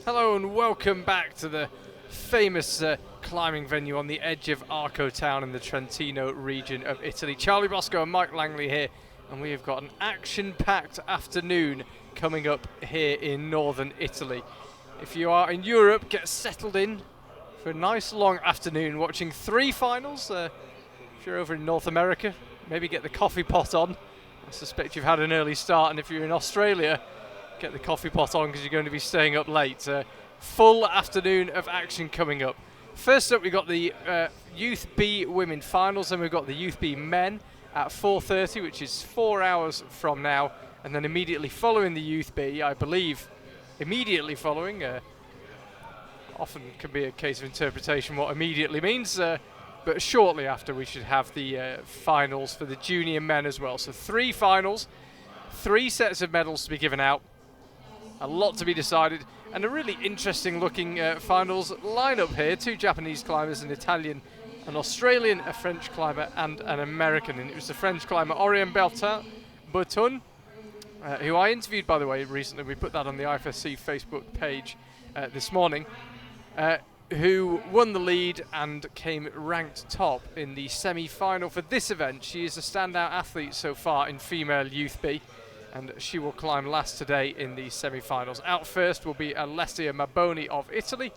Hello and welcome back to the famous climbing venue on the edge of Arco town in the Trentino region of Italy. Charlie Bosco and Mike Langley here, and we have got an action-packed afternoon coming up here in northern Italy. If you are in Europe, get settled in for a nice long afternoon watching 3 finals. If you're over in North America, maybe get the coffee pot on. I suspect you've had an early start, and if you're in Australia, get the coffee pot on because you're going to be staying up late. Full afternoon of action coming up. First up, we've got the Youth B Women Finals, and we've got the Youth B Men at 4:30, which is 4 hours from now. And then immediately following the Youth B, I believe, immediately following, often can be a case of interpretation what immediately means, but shortly after we should have the finals for the junior men as well. So 3 finals, 3 sets of medals to be given out. A lot to be decided, and a really interesting looking finals lineup here. 2 Japanese climbers, an Italian, an Australian, a French climber, and an American. And it was the French climber Aurélien Berton, who I interviewed, by the way, recently. We put that on the IFSC Facebook page this morning, who won the lead and came ranked top in the semi-final for this event. She is a standout athlete so far in female Youth B, and she will climb last today in the semi-finals. Out first will be Alessia Maboni of Italy.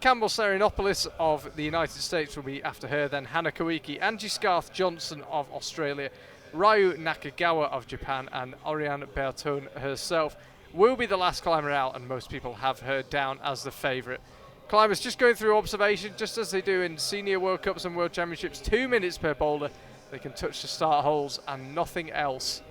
Campbell Serenopoulos of the United States will be after her, then Hanako Iki, Angie Scarth-Johnson of Australia, Rayo Nakagawa of Japan, and Aurélien Berton herself will be the last climber out, and most people have her down as the favourite. Climbers just going through observation, just as they do in Senior World Cups and World Championships, 2 minutes per boulder. They can touch the start holes and nothing else.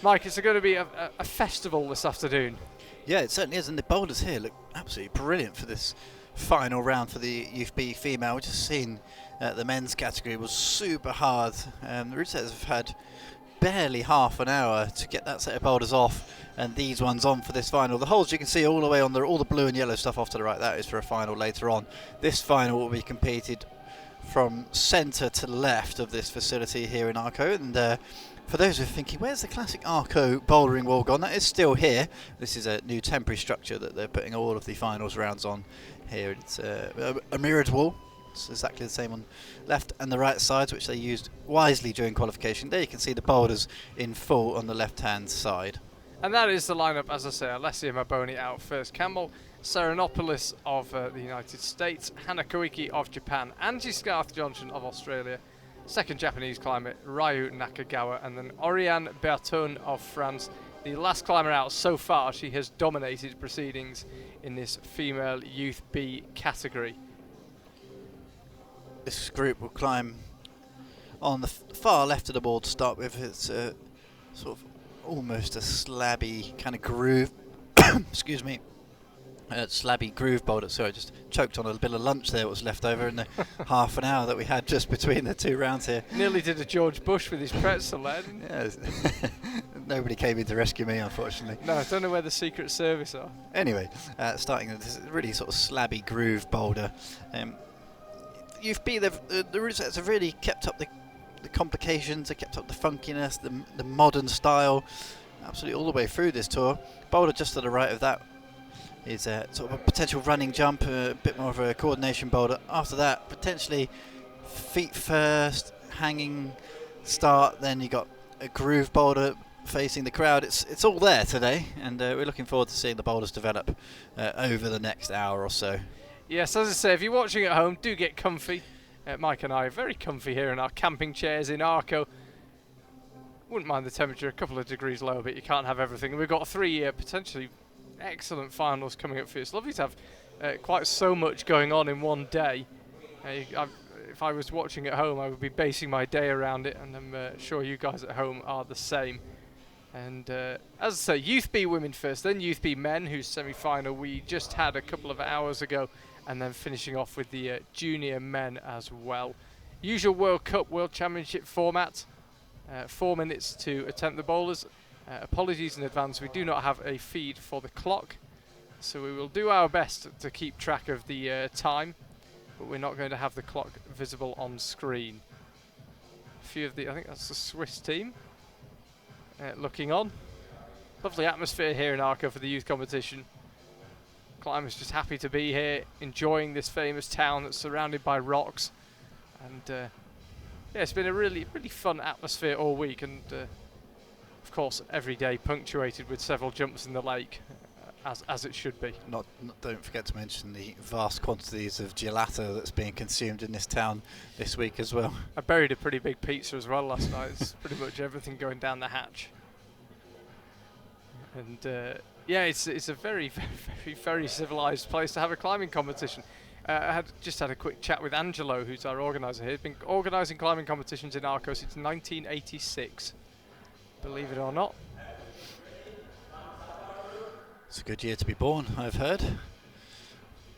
Mike, it's going to be a festival this afternoon. Yeah, it certainly is, and the boulders here look absolutely brilliant for this final round for the Youth B female. We've just seen the men's category was super hard. The route setters have had barely half an hour to get that set of boulders off, and these ones on for this final. The holes you can see all the way on all the blue and yellow stuff off to the right, that is for a final later on. This final will be competed from centre to left of this facility here in Arco, and for those who are thinking, where's the classic Arco bouldering wall gone? That is still here. This is a new temporary structure that they're putting all of the finals rounds on here. It's a mirrored wall. It's exactly the same on left and the right sides, which they used wisely during qualification. There you can see the boulders in full on the left-hand side. And that is the lineup, as I say. Alessia Maboni out first. Campbell Serenopoulos of the United States, Hanako Iki of Japan, Angie Scarth-Johnson of Australia, second Japanese climber Rayo Nakagawa, and then Aurélien Berton of France. The last climber out so far. She has dominated proceedings in this female Youth B category. This group will climb on the far left of the board to start with. It's sort of almost a slabby kind of groove. Excuse me. Slabby groove boulder. So I just choked on a bit of lunch there, what was left over in the half an hour that we had just between the 2 rounds here. Nearly did a George Bush with his pretzel there, didn't he? Yeah, nobody came in to rescue me, unfortunately. No, I don't know where the Secret Service are. Anyway, starting with this really sort of slabby groove boulder. Youth B, the route sets have really kept up the complications, they kept up the funkiness, the modern style, absolutely all the way through this tour. Boulder just to the right of that is sort of a potential running jump, a bit more of a coordination boulder. After that, potentially feet first, hanging start, then you got a groove boulder facing the crowd. It's all there today, and we're looking forward to seeing the boulders develop over the next hour or so. Yes, as I say, if you're watching at home, do get comfy. Mike and I are very comfy here in our camping chairs in Arco. Wouldn't mind the temperature a couple of degrees lower, but you can't have everything. And we've got 3 potentially excellent finals coming up for you. It's lovely to have quite so much going on in one day. If I was watching at home, I would be basing my day around it, and I'm sure you guys at home are the same. And as I say, Youth B women first, then Youth B men, whose semi-final we just had a couple of hours ago, and then finishing off with the junior men as well. Usual World Cup, World Championship format, 4 minutes to attempt the boulders. Apologies in advance, we do not have a feed for the clock, so we will do our best to keep track of the time, but we're not going to have the clock visible on screen. A few of the, I think that's the Swiss team looking on. Lovely atmosphere here in Arco for the youth competition. climbers just happy to be here, enjoying this famous town that's surrounded by rocks. And yeah, it's been a really fun atmosphere all week, and of course every day punctuated with several jumps in the lake, as it should be. Don't forget to mention the vast quantities of gelato that's being consumed in this town this week as well. I buried a pretty big pizza as well last night. It's pretty much everything going down the hatch. And yeah, it's a very civilized place to have a climbing competition. I just had a quick chat with Angelo, who's our organizer here. He's been organising climbing competitions in Arco since 1986, believe it or not. It's a good year to be born, I've heard.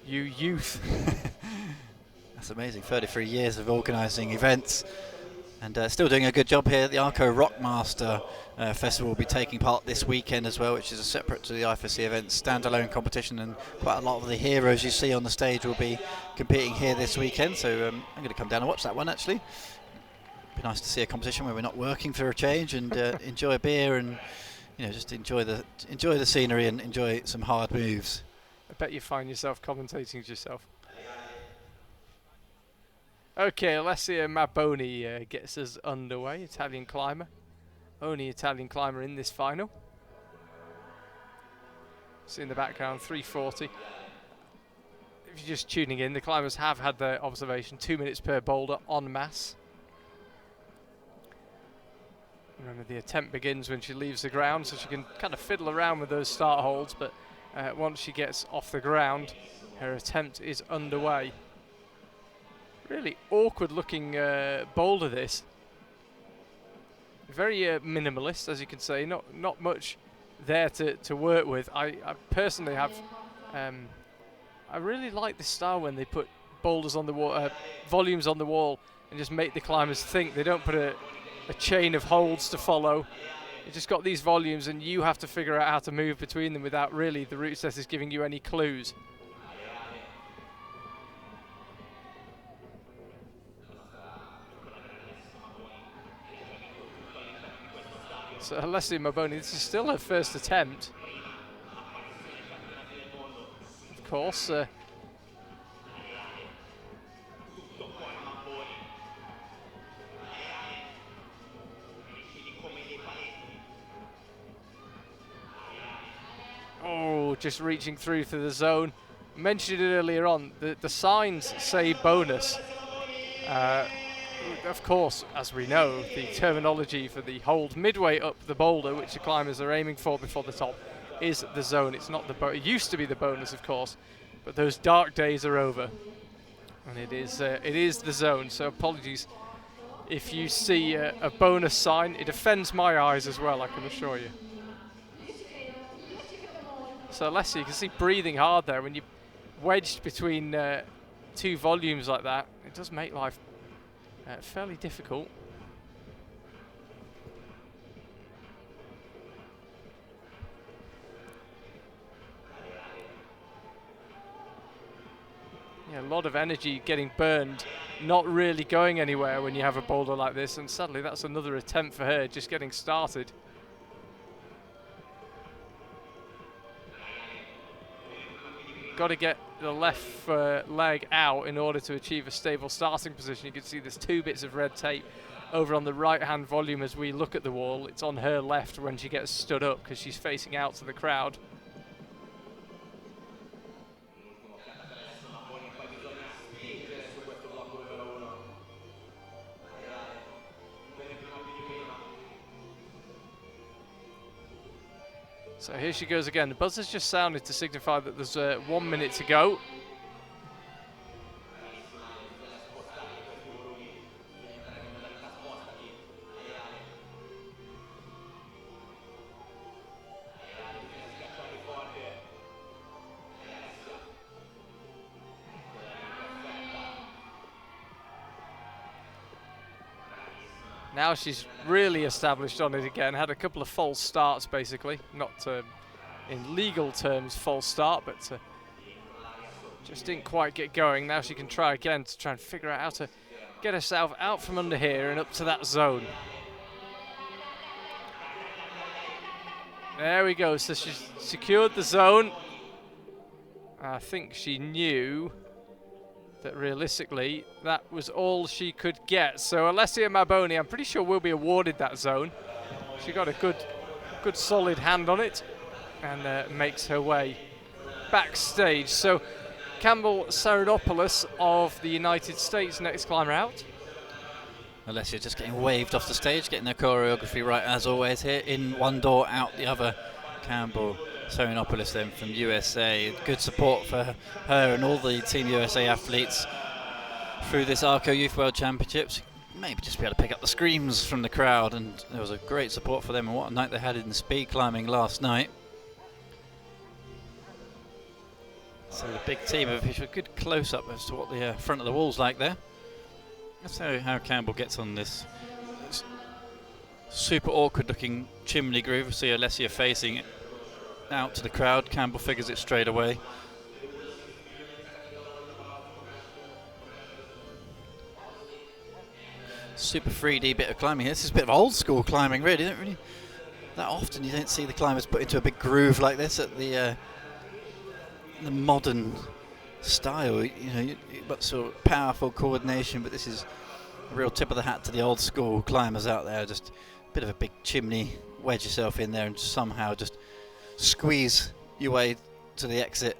You youth. That's amazing, 33 years of organising events. And still doing a good job here. The Arco Rockmaster Festival will be taking part this weekend as well, which is a separate to the IFSC event standalone competition, and quite a lot of the heroes you see on the stage will be competing here this weekend. So I'm going to come down and watch that one actually. Be nice to see a competition where we're not working for a change, and enjoy a beer and just enjoy the scenery and enjoy some hard moves. I bet you find yourself commentating yourself. Okay, Alessia Maboni gets us underway, Italian climber. Only Italian climber in this final. See in the background, 340. If you're just tuning in, the climbers have had their observation, 2 minutes per boulder en masse. Remember, the attempt begins when she leaves the ground, so she can kind of fiddle around with those start holds, but once she gets off the ground, her attempt is underway. Really awkward looking boulder this. Very minimalist, as you can say, not much there to work with. I personally have, I really like this style when they put boulders on the wall, volumes on the wall, and just make the climbers think. They don't put a chain of holds to follow. You just got these volumes, and you have to figure out how to move between them without really the route set is giving you any clues. So Alessia Maboni, this is still her first attempt. Of course. Oh, just reaching through to the zone. Mentioned it earlier on, the signs say bonus. Of course, as we know, the terminology for the hold midway up the boulder, which the climbers are aiming for before the top, is the zone. It's not the it used to be the bonus, of course, but those dark days are over, and it is the zone. So apologies if you see a bonus sign. It offends my eyes as well, I can assure you. So Alessia, you can see breathing hard there. When you're wedged between two volumes like that, it does make life fairly difficult. Yeah, a lot of energy getting burned, not really going anywhere when you have a boulder like this, and sadly that's another attempt for her just getting started. Got to get the left leg out in order to achieve a stable starting position. You can see there's 2 bits of red tape over on the right hand volume as we look at the wall. It's on her left when she gets stood up because she's facing out to the crowd. So here she goes again. The buzzer's just sounded to signify that there's 1 minute to go. Now she's really established on it again. Had a couple of false starts, basically. Not in legal terms false start, but just didn't quite get going. Now she can try again to try and figure out how to get herself out from under here and up to that zone. There we go. So she's secured the zone. I think she knew that realistically that was all she could get. So Alessia Maboni, I'm pretty sure, will be awarded that zone. She got a good solid hand on it and makes her way backstage. So Campbell Saranopoulos of the United States, next climber out. Alessia just getting waved off the stage, getting their choreography right as always here. In one door, out the other. Campbell Saranopoulos then from USA. Good support for her and all the Team USA athletes through this Arco Youth World Championships. Maybe just be able to pick up the screams from the crowd, and there was a great support for them, and what a night they had in speed climbing last night. So the big team of a good close-up as to what the front of the wall's like there. That's how Campbell gets on this super awkward looking chimney groove. We see Alessia facing it out to the crowd. Campbell figures it straight away. Super 3D bit of climbing here. This is a bit of old school climbing, really. That often you don't see the climbers put into a big groove like this at the modern style. You know, you've got sort of powerful coordination, but this is a real tip of the hat to the old school climbers out there. Just a bit of a big chimney, wedge yourself in there and somehow just squeeze your way to the exit.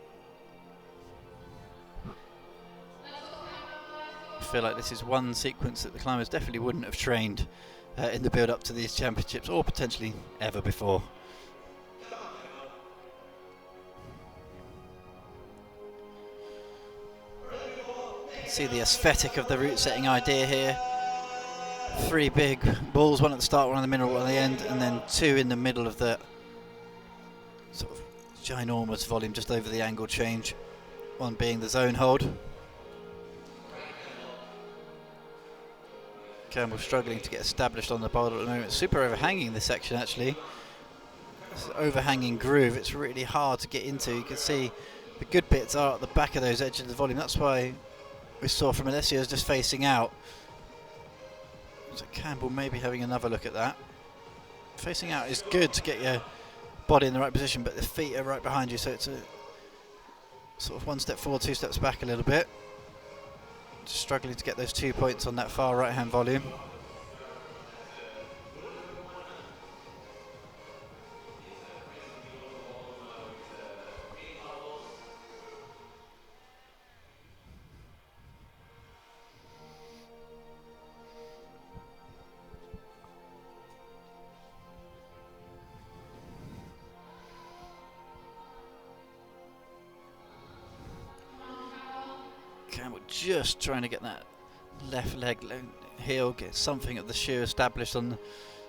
I feel like this is one sequence that the climbers definitely wouldn't have trained in the build up to these championships, or potentially ever before. See the aesthetic of the route setting idea here. 3 big balls, one at the start, one in the middle, one at the end, and then 2 in the middle of the sort of ginormous volume just over the angle change. One being the zone hold. Campbell struggling to get established on the boulder at the moment. Super overhanging this section actually. This overhanging groove, it's really hard to get into. You can see the good bits are at the back of those edges of the volume. That's why we saw from Alessia's just facing out. So Campbell maybe having another look at that. Facing out is good to get your body in the right position, but the feet are right behind you, so it's a sort of 1 step forward, 2 steps back a little bit. Just struggling to get those 2 points on that far right hand volume. Campbell just trying to get that left leg heel, get something of the shoe established on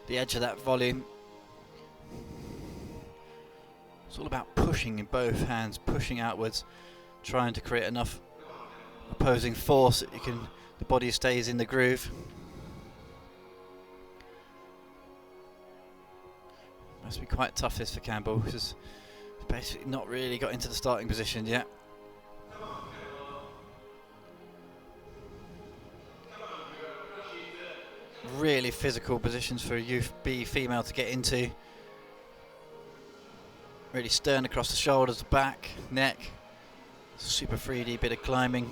the edge of that volume. It's all about pushing in both hands, pushing outwards, trying to create enough opposing force that the body stays in the groove. Must be quite tough this for Campbell, because he's basically not really got into the starting position yet. Really physical positions for a Youth B female to get into. Really stern across the shoulders, the back, neck. Super 3D bit of climbing.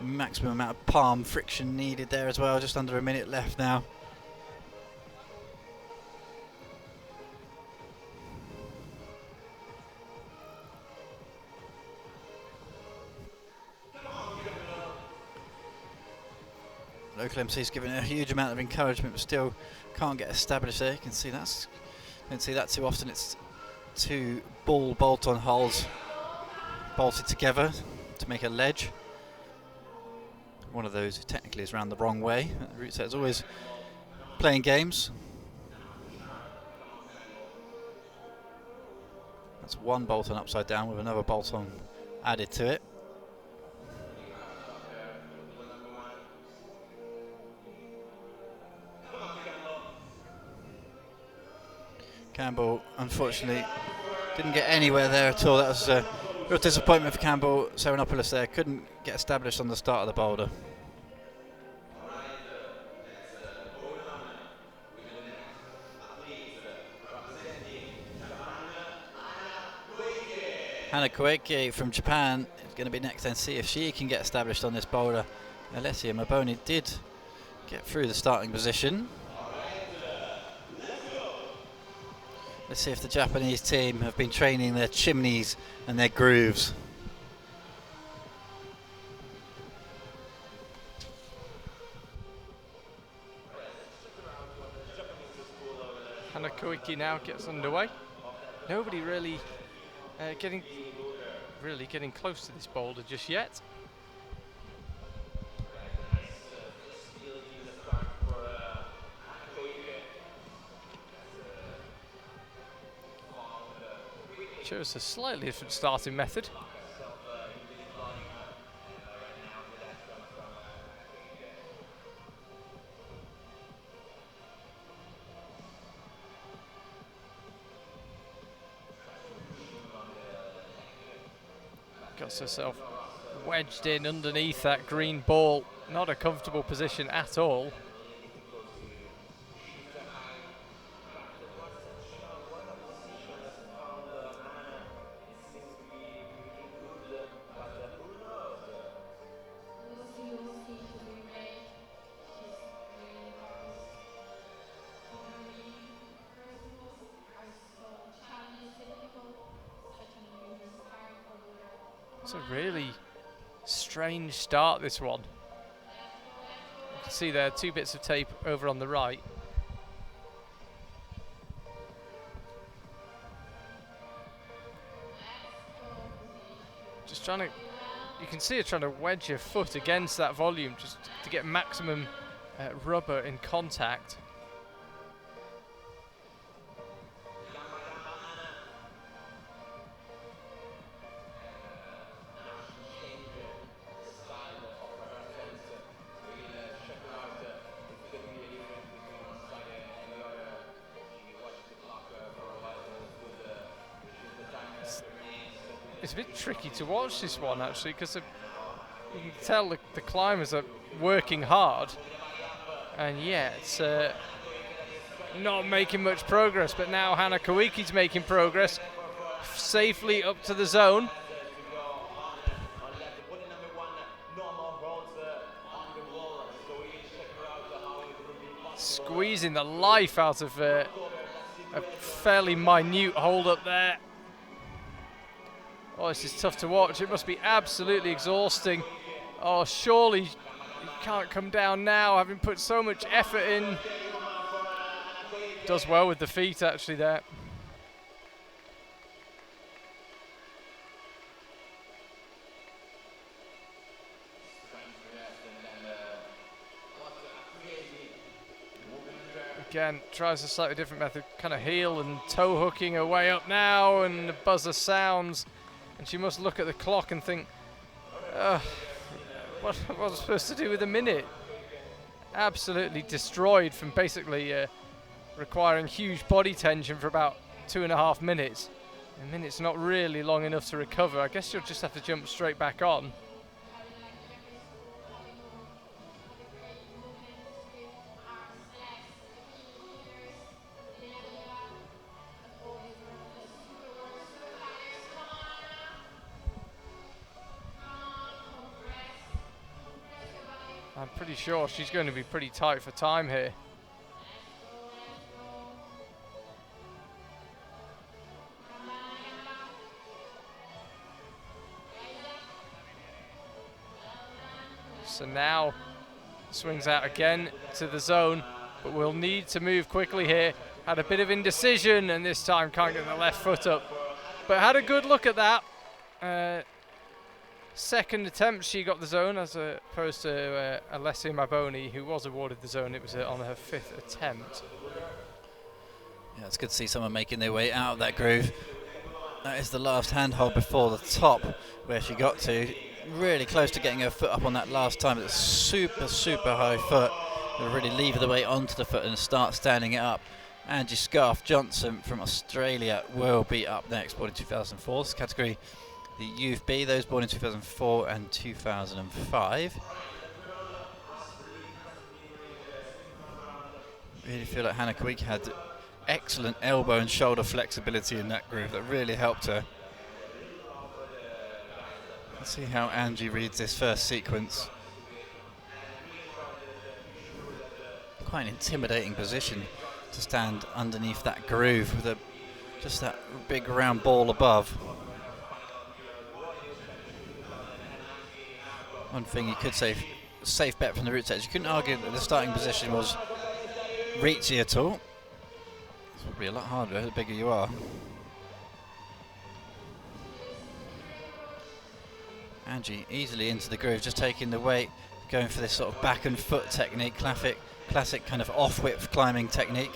Maximum amount of palm friction needed there as well, just under a minute left now. Local MC's given a huge amount of encouragement, but still can't get established there. You can see don't see that too often. It's 2 ball bolt-on holes bolted together to make a ledge. One of those technically is round the wrong way. The route set is always playing games. That's 1 bolt-on upside down with another bolt-on added to it. Campbell, unfortunately, didn't get anywhere there at all. That was a real disappointment for Campbell Saranopoulos there. Couldn't get established on the start of the boulder. Hanako Iki from Japan is going to be next, and see if she can get established on this boulder. Alessia Maboni did get through the starting position. Let's see if the Japanese team have been training their chimneys and their grooves. Hanako Iki now gets underway. Nobody really getting close to this boulder just yet. Chose a slightly different starting method. Got herself wedged in underneath that green ball. Not a comfortable position at all. It's a really strange start, this one. You can see there 2 bits of tape over on the right. Just trying to, you can see her trying to wedge her foot against that volume just to get maximum rubber in contact. It's a bit tricky to watch this one actually, because you can tell the climbers are working hard, and yet not making much progress. But now Hanako Iki's making progress safely up to the zone. Squeezing the life out of a fairly minute hold up there. Oh, this is tough to watch. It must be absolutely exhausting. Oh, surely you can't come down now, having put so much effort in. Does well with the feet actually there. Again, tries a slightly different method, kind of heel and toe hooking her way up now, and the buzzer sounds. And she must look at the clock and think, what was I supposed to do with a minute? Absolutely destroyed from basically requiring huge body tension for about 2.5 minutes. A minute's not really long enough to recover. I guess you'll just have to jump straight back on. I'm pretty sure she's going to be pretty tight for time here. So now swings out again to the zone, but we'll need to move quickly here. Had a bit of indecision, and this time can't get the left foot up, but had a good look at that. Second attempt she got the zone, as opposed to Alessia Maboni, who was awarded the zone. It was on her 5th attempt. Yeah, it's good to see someone making their way out of that groove. That is the last handhold before the top, where she got to. Really close to getting her foot up on that last time. It's a super, super high foot. It'll really lever the weight onto the foot and start standing it up. Angie Scarf-Johnson from Australia will be up next, born in 2004. This category, the Youth B, those born in 2004 and 2005. Really feel like Hanako Iki had excellent elbow and shoulder flexibility in that groove. That really helped her. Let's see how Angie reads this first sequence. Quite an intimidating position to stand underneath that groove with just that big round ball above. One thing you could say, safe bet from the root sets. You couldn't argue that the starting position was reachy at all. It's probably a lot harder the bigger you are. Angie easily into the groove, just taking the weight, going for this sort of back and foot technique, classic kind of off-whip climbing technique.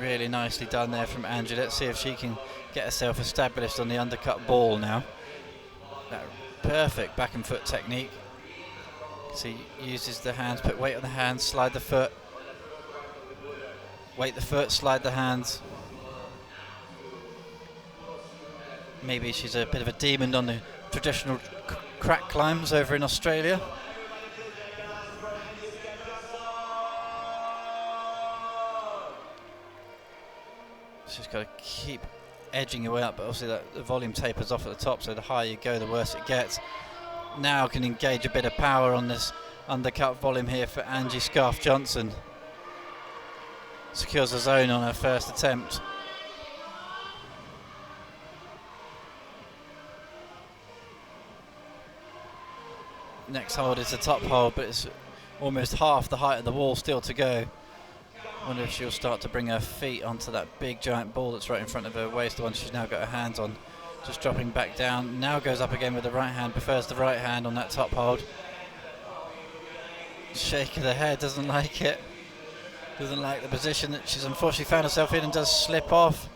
Really nicely done there from Angie. Let's see if she can get herself established on the undercut ball now. That perfect back and foot technique. So he uses the hands, put weight on the hands, slide the foot. Weight the foot, slide the hands. Maybe she's a bit of a demon on the traditional crack climbs over in Australia. She's got to keep edging her way up, but obviously the volume tapers off at the top, so the higher you go, the worse it gets. Now can engage a bit of power on this undercut volume here for Angie Scarf Johnson. Secures the zone on her first attempt. Next hold is the top hold, but it's almost half the height of the wall still to go. Wonder if she'll start to bring her feet onto that big giant ball that's right in front of her waist, the one she's now got her hands on. Just dropping back down, now goes up again with the right hand, prefers the right hand on that top hold. Shake of the head, doesn't like it. Doesn't like the position that she's unfortunately found herself in and does slip off.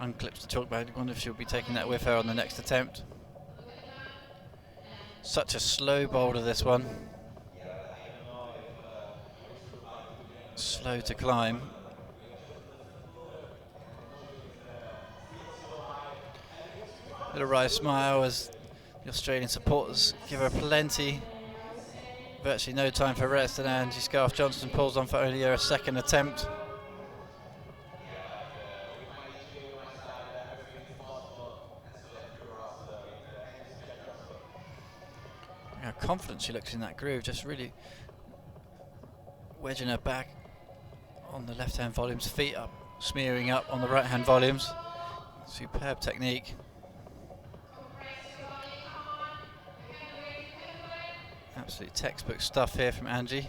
Unclips the chalk bag. I wonder if she'll be taking that with her on the next attempt. Such a slow boulder, this one. Slow to climb. Bit of wry smile as the Australian supporters give her plenty. Virtually no time for rest, and Angie Scarf Johnson pulls on for only her second attempt. How confident she looks in that groove, just really wedging her back on the left hand volumes, feet up, smearing up on the right hand volumes. Superb technique. Absolute textbook stuff here from Angie.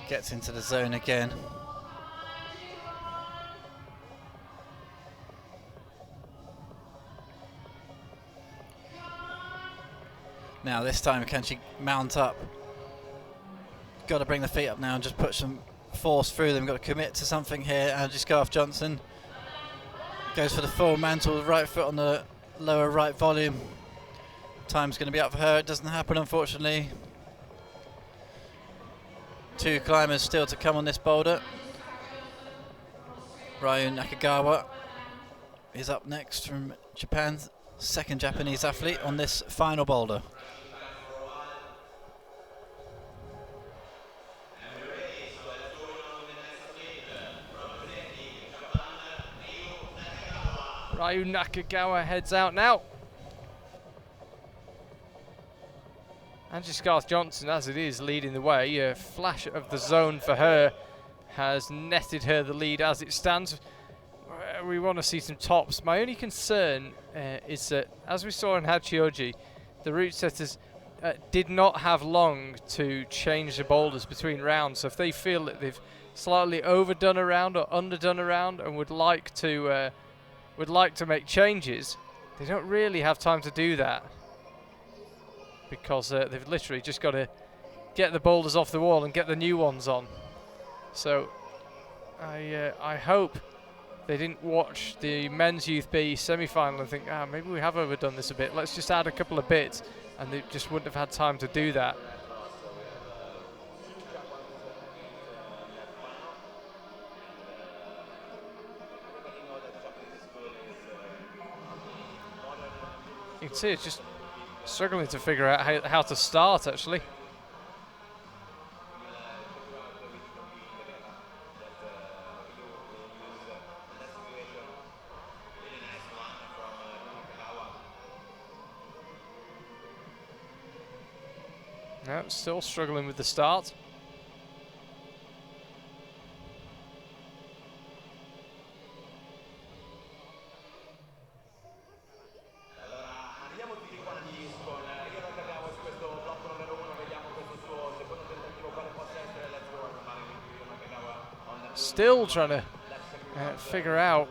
Gets into the zone again. Now this time, can she mount up? Got to bring the feet up now and just put some force through them. Got to commit to something here. Angie Scarf Johnson goes for the full mantle, right foot on the lower right volume. Time's going to be up for her. It doesn't happen, unfortunately. Two climbers still to come on this boulder. Rayo Nakagawa is up next from Japan, second Japanese athlete on this final boulder. Rayo Nakagawa heads out now. Angie Scarf Johnson, as it is, leading the way. A flash of the zone for her has netted her the lead as it stands. We want to see some tops. My only concern is that, as we saw in Hachioji, the route setters did not have long to change the boulders between rounds. So if they feel that they've slightly overdone a round or underdone a round and would like to make changes, they don't really have time to do that, because they've literally just got to get the boulders off the wall and get the new ones on. So I hope they didn't watch the men's Youth B semi-final and think, maybe we have overdone this a bit, let's just add a couple of bits, and they just wouldn't have had time to do that. You can see it's just struggling to figure out how to start, actually. No, still struggling with the start. Still trying to figure out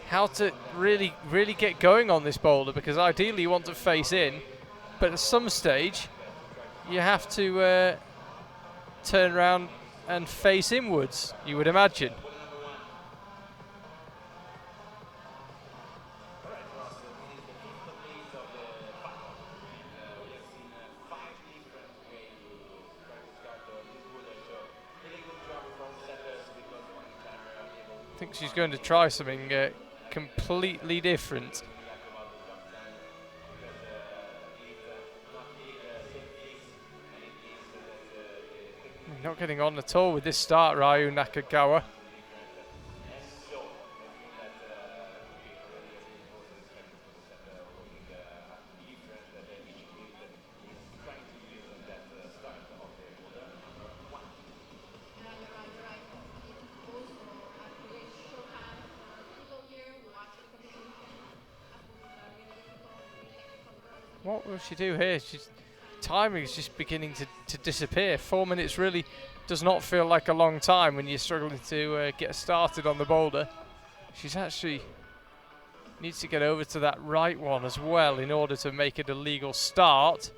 how to really get going on this boulder, because ideally you want to face in, but at some stage you have to turn around and face inwards, you would imagine. I think she's going to try something completely different. Not getting on at all with this start, Rayo Nakagawa. What will she do here? Timing is just beginning to disappear. 4 minutes really does not feel like a long time when you're struggling to get started on the boulder. She's actually needs to get over to that right one as well in order to make it a legal start.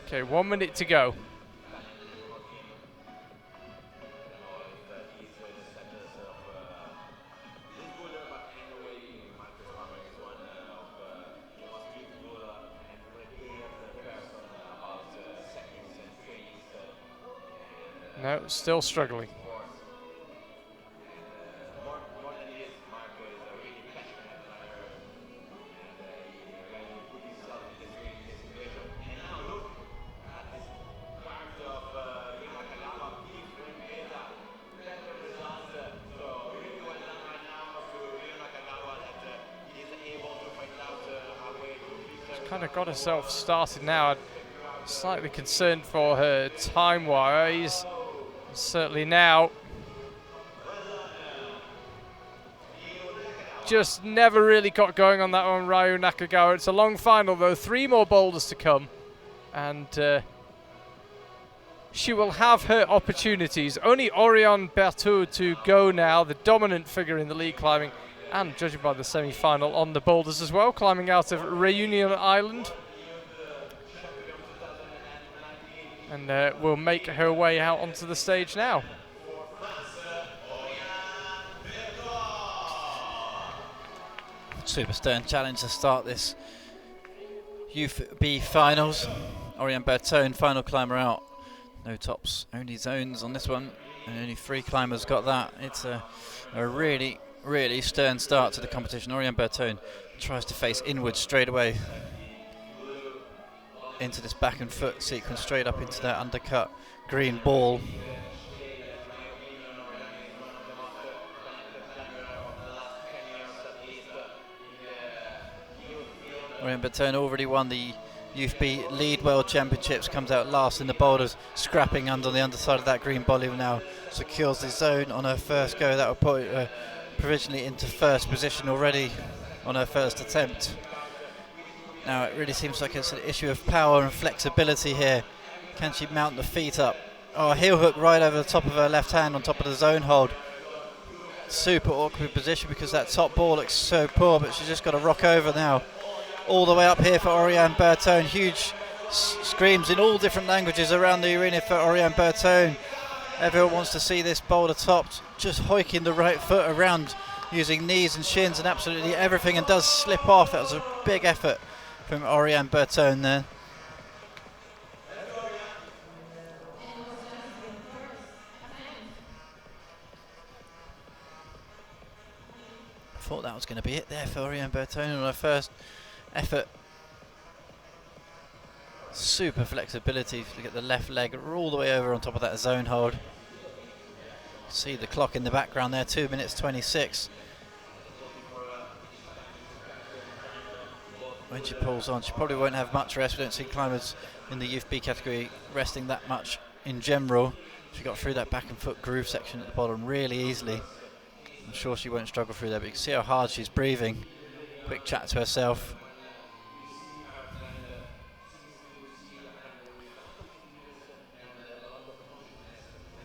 Okay, 1 minute to go. No, still struggling. Kind of got herself started now. I'm slightly concerned for her time-wise. Certainly now. Just never really got going on that one, Rayo Nakagawa. It's a long final though, 3 more boulders to come. And she will have her opportunities. Only Orion Berthaud to go now, the dominant figure in the league climbing, and judging by the semi-final on the boulders as well, climbing out of Reunion Island. And will make her way out onto the stage now. Super stern challenge to start this Youth B finals. Orion Bertone, final climber out. No tops, only zones on this one, and only 3 climbers got that. It's a really stern start to the competition. Orion Bertone tries to face inwards straight away into this back and foot sequence, straight up into that undercut green ball. Orion Bertone already won the Youth B Lead World Championships, comes out last in the boulders, scrapping under the underside of that green body, now secures the zone on her first go. That will put her provisionally into first position already on her first attempt. Now it really seems like it's an issue of power and flexibility here. Can she mount the feet up? Oh, a heel hook right over the top of her left hand on top of the zone hold. Super awkward position because that top ball looks so poor, but she's just got to rock over now. All the way up here for Orion Bertone. Huge screams in all different languages around the arena for Orion Bertone. Everyone wants to see this boulder topped. Just hoiking the right foot around using knees and shins and absolutely everything, and does slip off. That was a big effort from Oriane Bertone there. I thought that was going to be it there for Oriane Bertone on her first effort. Super flexibility. Look at the left leg all the way over on top of that zone hold. See the clock in the background there, 2 minutes 26. When she pulls on, she probably won't have much rest. We don't see climbers in the Youth B category resting that much in general. She got through that back and foot groove section at the bottom really easily. I'm sure she won't struggle through there, but you can see how hard she's breathing. Quick chat to herself.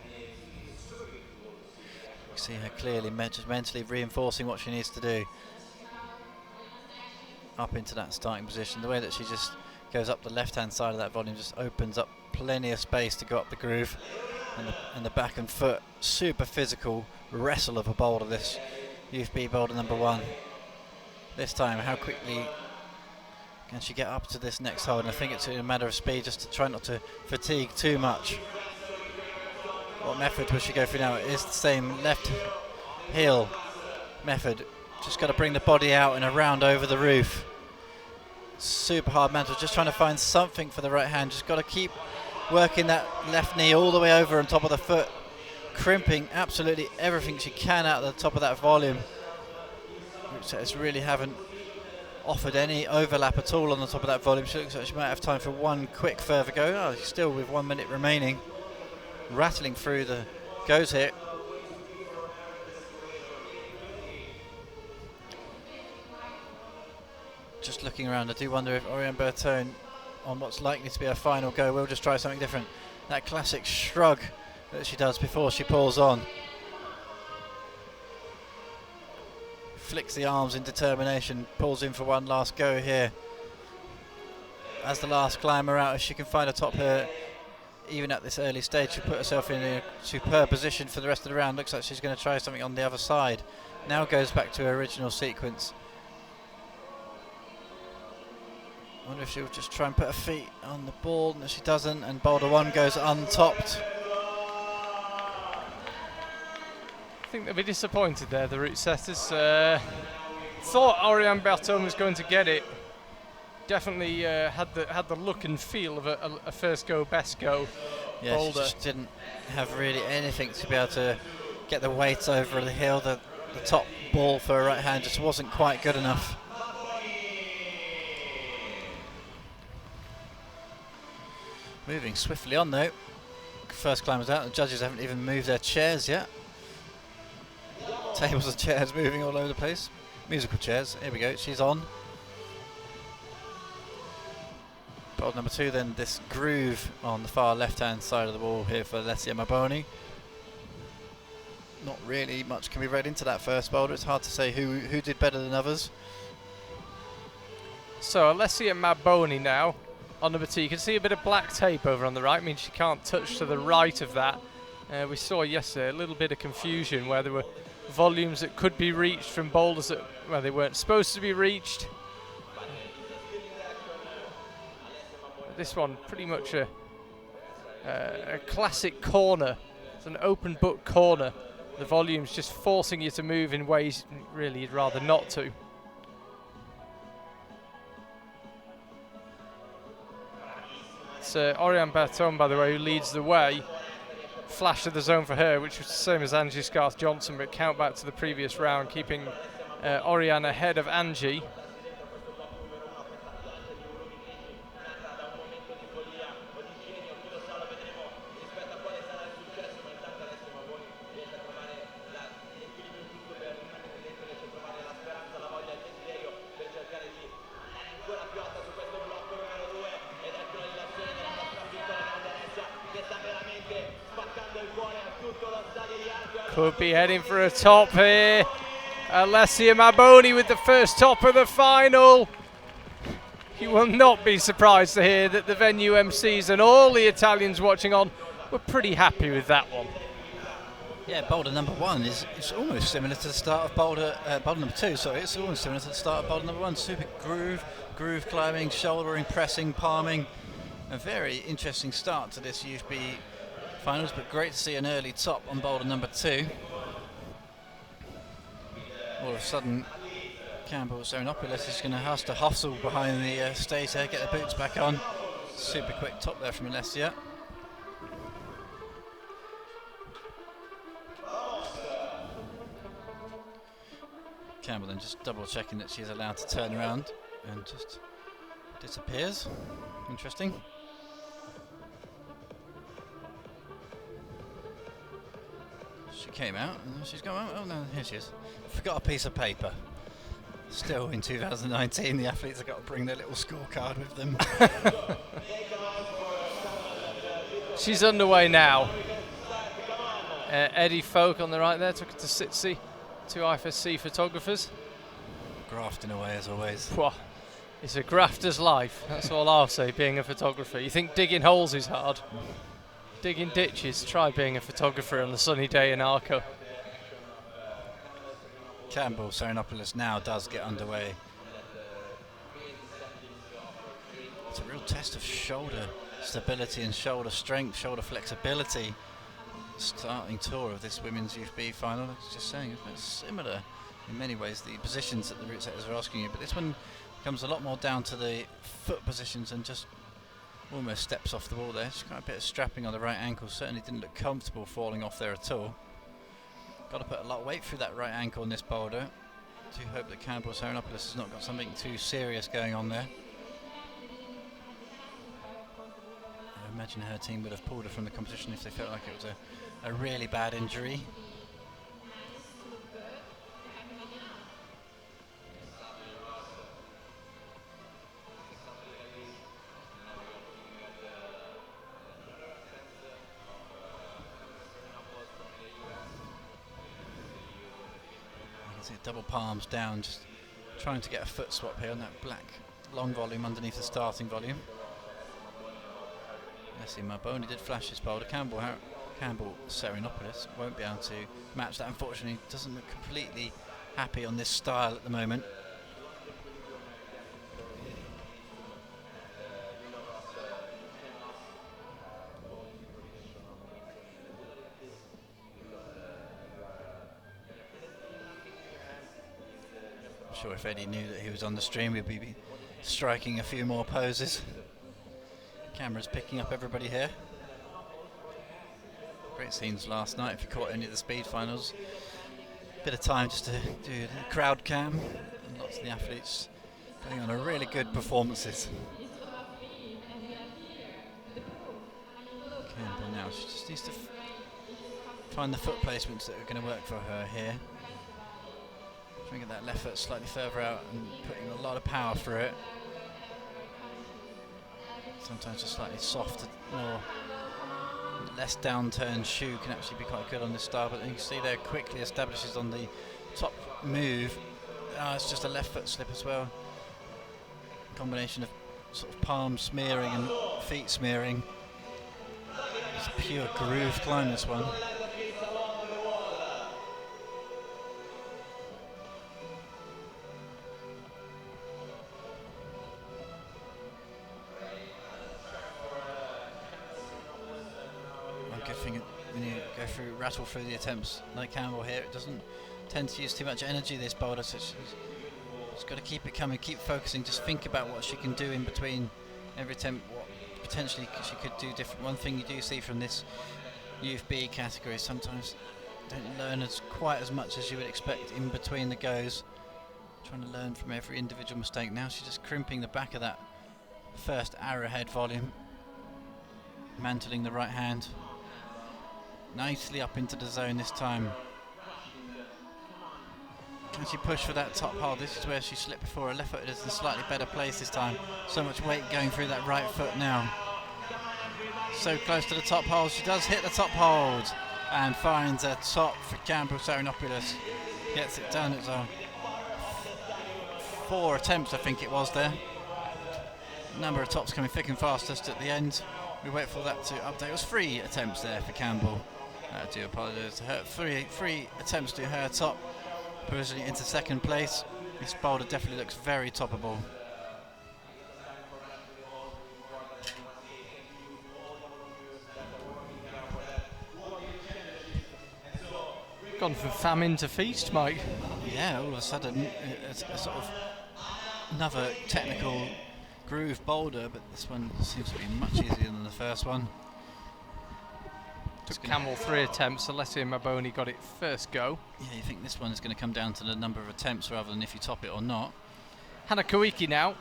You can see her clearly just mentally reinforcing what she needs to do. Up into that starting position. The way that she just goes up the left hand side of that volume just opens up plenty of space to go up the groove, and the back and foot super physical wrestle of a boulder, this Youth B boulder number 1. This time how quickly can she get up to this next hold, and I think it's a matter of speed just to try not to fatigue too much. What method will she go through now? It is the same left heel method, just got to bring the body out and around over the roof. Super hard mantle, just trying to find something for the right hand. Just got to keep working that left knee all the way over on top of the foot, crimping absolutely everything she can out of the top of that volume. Rootsetters really haven't offered any overlap at all on the top of that volume. She looks like she might have time for one quick further go. Oh, still with 1 minute remaining, rattling through the goes here. Just looking around, I do wonder if Oriane Bertone, on what's likely to be her final go, will just try something different. That classic shrug that she does before she pulls on. Flicks the arms in determination, pulls in for one last go here. As the last climber out, if she can find a top here, even at this early stage, she'll put herself in a superb position for the rest of the round. Looks like she's going to try something on the other side. Now goes back to her original sequence. I wonder if she'll just try and put her feet on the ball. No, she doesn't, and boulder 1 goes untopped. I think they'll be disappointed there, the route setters. Thought Oriane Bertone was going to get it. Definitely had the look and feel of a first go, best go boulder. She just didn't have really anything to be able to get the weight over the hill. The top ball for her right hand just wasn't quite good enough. Moving swiftly on though. First climbers out, the judges haven't even moved their chairs yet. Tables and chairs moving all over the place. Musical chairs, here we go, she's on. Boulder number 2, then this groove on the far left hand side of the wall here for Alessia Maboni. Not really much can be read into that first boulder. It's hard to say who did better than others. So Alessia Maboni now on number 2. You can see a bit of black tape over on the right, means she can't touch to the right of that. We saw yesterday a little bit of confusion where there were volumes that could be reached from boulders where they weren't supposed to be reached. This one pretty much a classic corner. It's an open book corner. The volume's just forcing you to move in ways really you'd rather not to. It's Oriane Bertone, by the way, who leads the way. Flash of the zone for her, which was the same as Angie Scarth-Johnson, but count back to the previous round, keeping Oriane ahead of Angie. Could be heading for a top here. Alessia Maboni with the first top of the final. You will not be surprised to hear that the venue MCs and all the Italians watching on were pretty happy with that one. Yeah, Boulder number 1 is almost similar to the start of Boulder number 2. Sorry, it's almost similar to the start of Boulder number 1. Super groove climbing, shouldering, pressing, palming. A very interesting start to this UFB finals, but great to see an early top on Boulder number 2. All of a sudden, Campbell Serenopoulos is going to have to hustle behind the stage there, get the boots back on. Super quick top there from Alessia. Campbell then just double checking that she's allowed to turn around and just disappears. Interesting. She came out and she's gone, oh no, here she is. Forgot a piece of paper. Still in 2019, the athletes have got to bring their little scorecard with them. She's underway now. Eddie Folk on the right there, took it to Sitsi. 2 IFSC photographers. Grafting away as always. Whoa. It's a grafter's life, that's all I'll say, being a photographer. You think digging holes is hard? Digging ditches, try being a photographer on a sunny day in Arco. Campbell Serenopoulos now does get underway. It's a real test of shoulder stability and shoulder strength, shoulder flexibility. Starting tour of this women's UFB final. I was just saying it's similar in many ways, the positions that the route setters are asking you, but this one comes a lot more down to the foot positions and just almost steps off the wall there. She's got a bit of strapping on the right ankle, certainly didn't look comfortable falling off there at all. Got to put a lot of weight through that right ankle in this boulder. Do hope that Campbell Serenopoulos has not got something too serious going on there. I imagine her team would have pulled her from the competition if they felt like it was a really bad injury. You can see double palms down, just trying to get a foot swap here on that black long volume underneath the starting volume. Let's see, Marboni did flash his boulder. Campbell Serenopoulos won't be able to match that, unfortunately. Doesn't look completely happy on this style at the moment. I'm sure if Eddie knew that he was on the stream, we'd be striking a few more poses. Camera's picking up everybody here. Great scenes last night if you caught any of the speed finals. Bit of time just to do the crowd cam, and lots of the athletes putting on a really good performances. Campbell now, she just needs to find the foot placements that are going to work for her here. Trying to get that left foot slightly further out and putting a lot of power through it. Sometimes a slightly softer, more less downturned shoe can actually be quite good on this style, but you can see there quickly establishes on the top move. It's just a left foot slip as well. Combination of sort of palm smearing and feet smearing. It's a pure groove climb, this one. When you go rattle through the attempts like Campbell here, it doesn't tend to use too much energy, this boulder, so she's got to keep it coming, keep focusing, just think about what she can do in between every attempt, what potentially she could do different. One thing you do see from this UFB category, sometimes don't learn quite as much as you would expect in between the goes, trying to learn from every individual mistake. Now she's just crimping the back of that first arrowhead volume, mantling the right hand. Nicely up into the zone this time. Can she push for that top hole? This is where she slipped before. Her left foot is in a slightly better place this time. So much weight going through that right foot now. So close to the top hole. She does hit the top hold and finds a top for Campbell Serenopoulos. Gets it done. It's 4 attempts, I think it was there. Number of tops coming thick and fast just at the end. We wait for that to update. It was 3 attempts there for Campbell. I do apologise to her. Three attempts to her top, provisionally into second place. This boulder definitely looks very toppable. Gone from famine to feast, Mike. Yeah, all of a sudden, it's a sort of another technical groove boulder, but this one seems to be much easier than the first one. Took Camel 3 attempts, Alessia Maboni got it first go. Yeah, you think this one is going to come down to the number of attempts rather than if you top it or not. Hanako Iki now.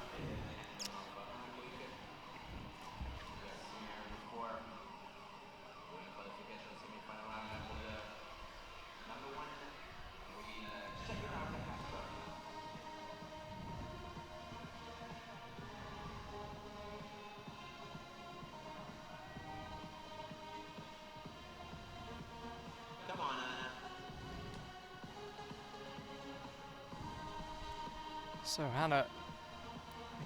So Hannah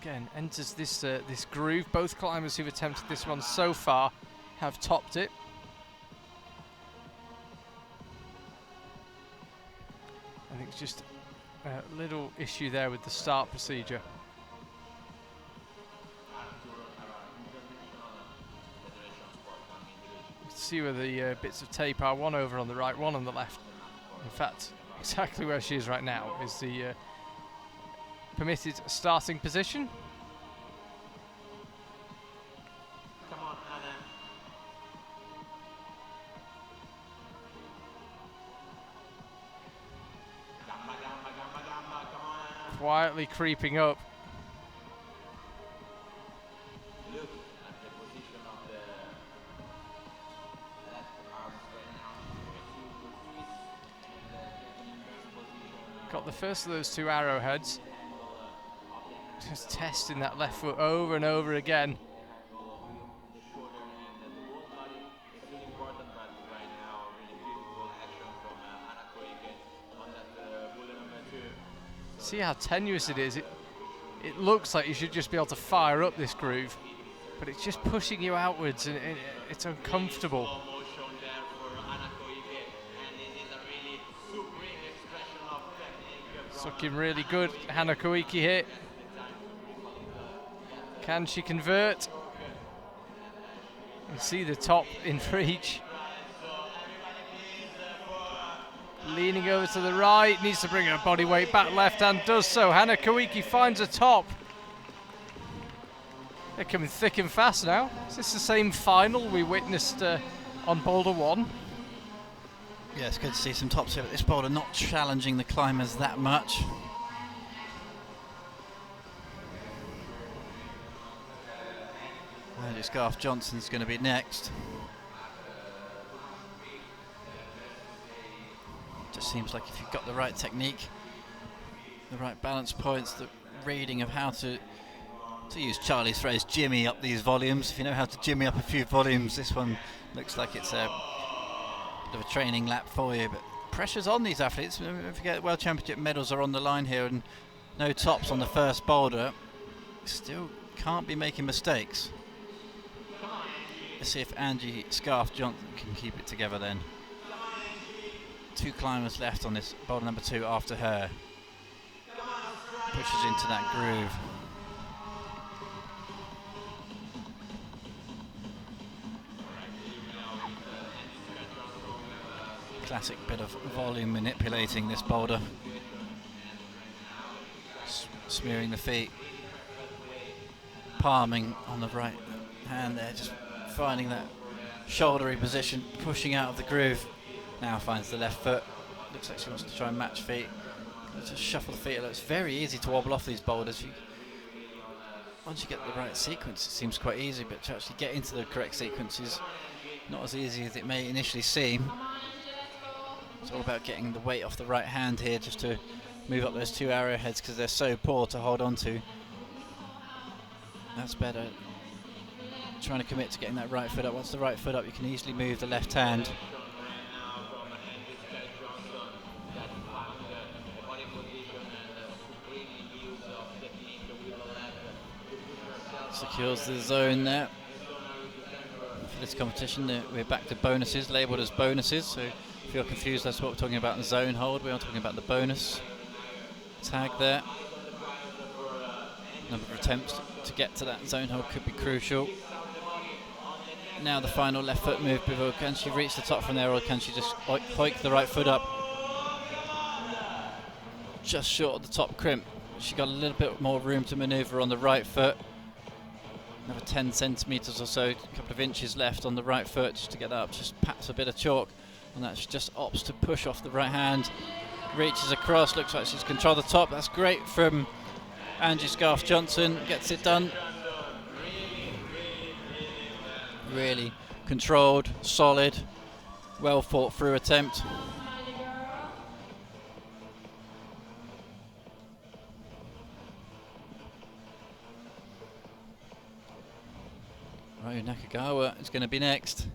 again enters this this groove. Both climbers who've attempted this one so far have topped it. I think it's just a little issue there with the start procedure. You can see where the bits of tape are, one over on the right, one on the left. In fact, exactly where she is right now is the permitted starting position. Come on, Anna. Gamma, come on, Anna. Quietly creeping up. Look at the position of the left arm right now. Got the first of those two arrowheads. Just testing that left foot over and over again. See how tenuous it is. It looks like you should just be able to fire up this groove, but it's just pushing you outwards, and it's uncomfortable. It's looking really good. Hanako Iki here. Can she convert? You see the top in reach. Leaning over to the right, needs to bring her body weight back left and does so. Hanako Iki finds a top. They're coming thick and fast now. Is this the same final we witnessed on Boulder 1? Yeah, it's good to see some tops here, but this boulder not challenging the climbers that much. Andy Scarf Johnson's going to be next. Just seems like if you've got the right technique, the right balance points, the reading of how to use Charlie's phrase, jimmy up these volumes. If you know how to jimmy up a few volumes, this one looks like it's a bit of a training lap for you. But pressure's on these athletes. Don't forget, World Championship medals are on the line here, and no tops on the first boulder. Still can't be making mistakes. Let's see if Angie Scarf Johnson can keep it together then. Two climbers left on this boulder number 2 after her. Pushes into that groove. Classic bit of volume manipulating this boulder. Smearing the feet. Palming on the right hand there, just finding that shouldery position, pushing out of the groove. Now finds the left foot. Looks like she wants to try and match feet. Just shuffle the feet. It's very easy to wobble off these boulders. Once you get the right sequence, it seems quite easy, but to actually get into the correct sequence is not as easy as it may initially seem. It's all about getting the weight off the right hand here, just to move up those two arrowheads, because they're so poor to hold on to. That's better. Trying to commit to getting that right foot up. Once the right foot up, you can easily move the left hand. Secures the zone there. for this competition. We're back to bonuses, labelled as bonuses, so if you're confused, that's what we're talking about in the zone hold. We are talking about the bonus tag there. Number of attempts to get to that zone hold could be crucial. Now the final left foot move. Can she reach the top from there, or can she just hoik the right foot up? Just short of the top crimp. She got a little bit more room to manoeuvre on the right foot. Another 10 centimetres or so, a couple of inches left on the right foot just to get up. Just pats a bit of chalk, and that she just opts to push off the right hand. Reaches across, looks like she's controlled the top. That's great from Angie Scarf Johnson, gets it done. Really controlled, solid, well fought through attempt. Rayo Nakagawa is going to be next.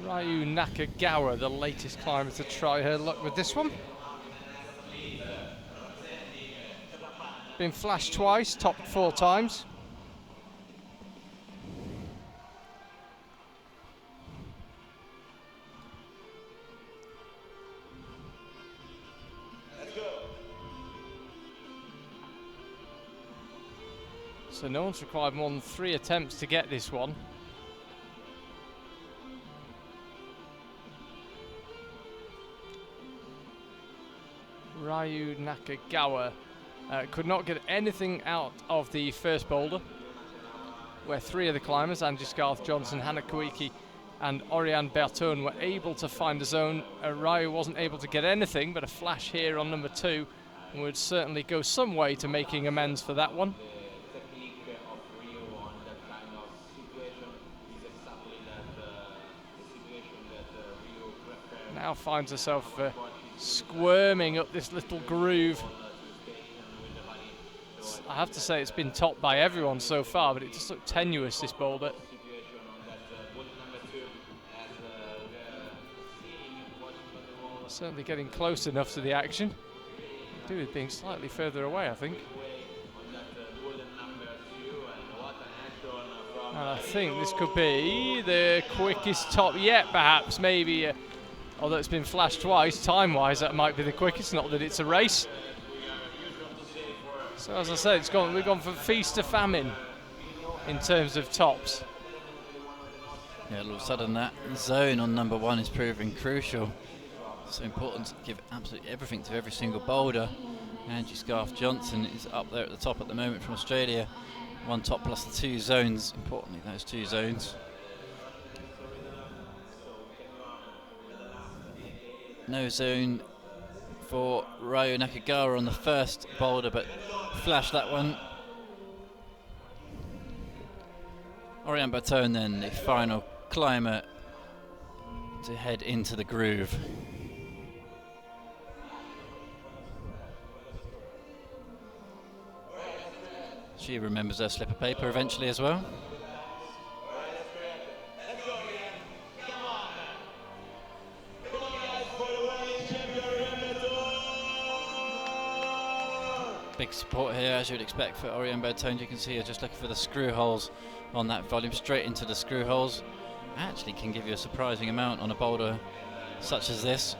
Rayo Nakagawa, the latest climber to try her luck with this one. Been flashed twice, topped 4 times. So no one's required more than 3 attempts to get this one. Rayo Nakagawa could not get anything out of the first boulder, where 3 of the climbers, Angie Scarf Johnson, Hanako Iki and Oriane Bertone, were able to find a zone. Rayo wasn't able to get anything, but a flash here on number 2 would certainly go some way to making amends for that one. Now finds herself squirming up this little groove. I have to say it's been topped by everyone so far, but it just looked tenuous, this boulder. Certainly getting close enough to the action. Do with being slightly further away, I think. And I think this could be the quickest top yet, perhaps, maybe. Although it's been flashed twice, time-wise that might be the quickest, not that it's a race. So as I said, we've gone from feast to famine in terms of tops. Yeah, all of a sudden that zone on number 1 is proving crucial. So important to give absolutely everything to every single boulder. Angie Scarf Johnson is up there at the top at the moment from Australia. 1 top plus the 2 zones, importantly those 2 zones. No zone for Rayo Nakagawa on the first boulder, but flashed that one. Oriane Bertone then, the final climber to head into the groove. She remembers her slip of paper eventually as well. Big support here, as you would expect for Oriane Bertone. You can see her just looking for the screw holes on that volume, straight into the screw holes. Actually can give you a surprising amount on a boulder such as this.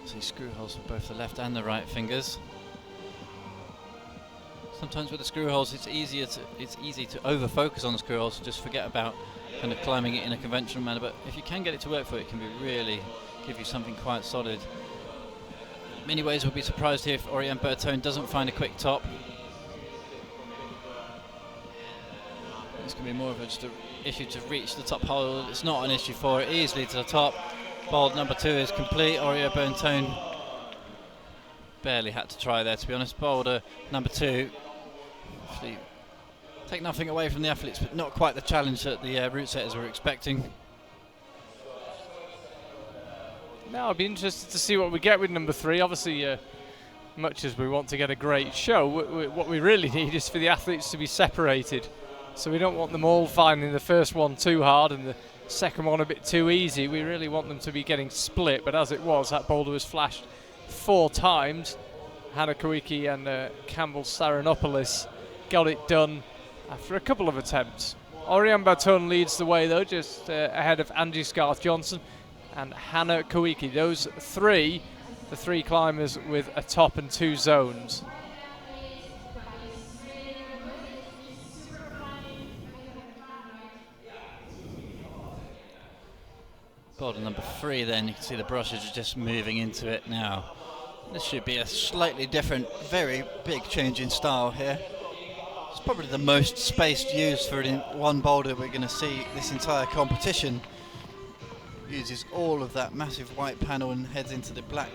See screw holes for both the left and the right fingers. Sometimes with the screw holes, it's easy to over-focus on the screw holes and just forget about kind of climbing it in a conventional manner. But if you can get it to work for you, it can be really give you something quite solid. In many ways, we'll be surprised here if Oriane Bertone doesn't find a quick top. It's going to be more of just an issue to reach the top hole. It's not an issue for it, easily to the top. Bold number 2 is complete. Oriane Bertone barely had to try there, to be honest. Boulder number 2. Actually, take nothing away from the athletes, but not quite the challenge that the route setters were expecting. Now I'd be interested to see what we get with number 3. Obviously, much as we want to get a great show, what we really need is for the athletes to be separated So we don't want them all finding the first one too hard and the second one a bit too easy. We really want them to be getting split, but as it was, that boulder was flashed 4 times. Hanako Iki and Campbell Saranopoulos got it done after a couple of attempts. Oriane Baton leads the way though, just ahead of Angie Scarth Johnson and Hanako Iki. Those three, the 3 climbers with a top and 2 zones. Boulder number 3 then, you can see the brushes are just moving into it now. This should be a slightly different, very big change in style here. It's probably the most space used for one boulder we're going to see this entire competition. Uses all of that massive white panel and heads into the black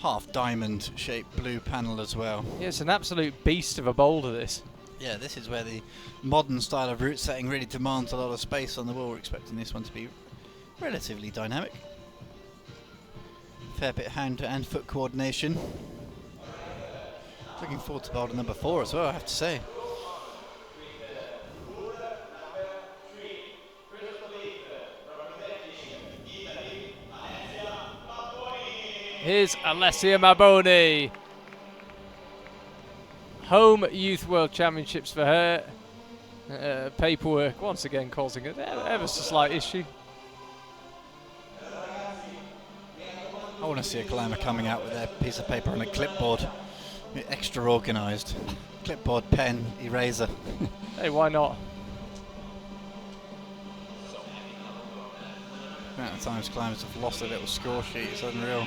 half diamond shaped blue panel as well. Yeah, it's an absolute beast of a boulder, this. Yeah, this is where the modern style of route setting really demands a lot of space on the wall. We're expecting this one to be relatively dynamic. Fair bit of hand and foot coordination. Looking forward to boulder number 4 as well, I have to say. Here's Alessia Maboni. Home Youth World Championships for her. Paperwork once again causing an ever so slight issue. I want to see a climber coming out with their piece of paper and a clipboard. Extra organised. Clipboard, pen, eraser. Hey, why not? The amount of times climbers have lost their little score sheet, it's unreal.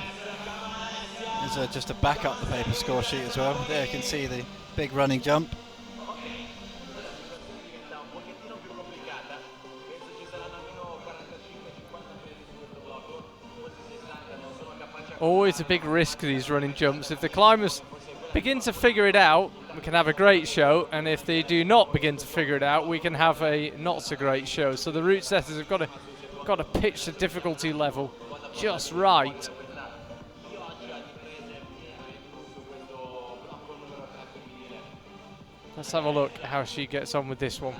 There's just to back up the paper score sheet as well. There you can see the big running jump. Always a big risk, these running jumps. If the climbers begin to figure it out, we can have a great show, and if they do not begin to figure it out, we can have a not so great show. So the route setters have got to pitch the difficulty level just right. Let's have a look how she gets on with this one.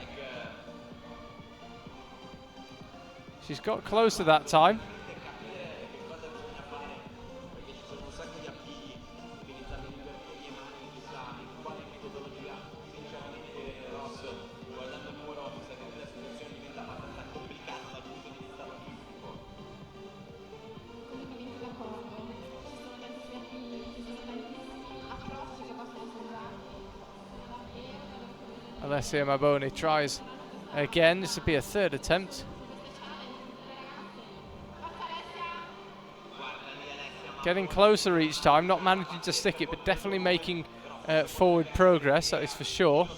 She's got closer that time. Alessia Maboni tries again. This would be a 3rd attempt. Getting closer each time, not managing to stick it, but definitely making forward progress, that is for sure.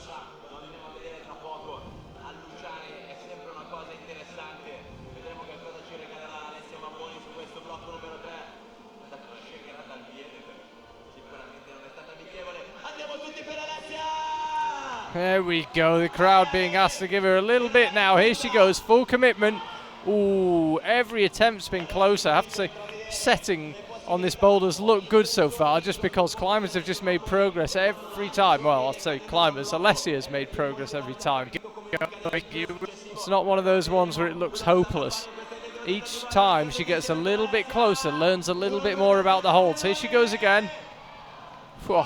There we go, the crowd being asked to give her a little bit now. Here she goes, full commitment. Ooh, every attempt's been closer. I have to say, setting on this boulder's look good so far, just because climbers have just made progress every time. Well, I'll say climbers. Alessia's made progress every time. It's not one of those ones where it looks hopeless. Each time she gets a little bit closer, learns a little bit more about the holds. Here she goes again. Whew.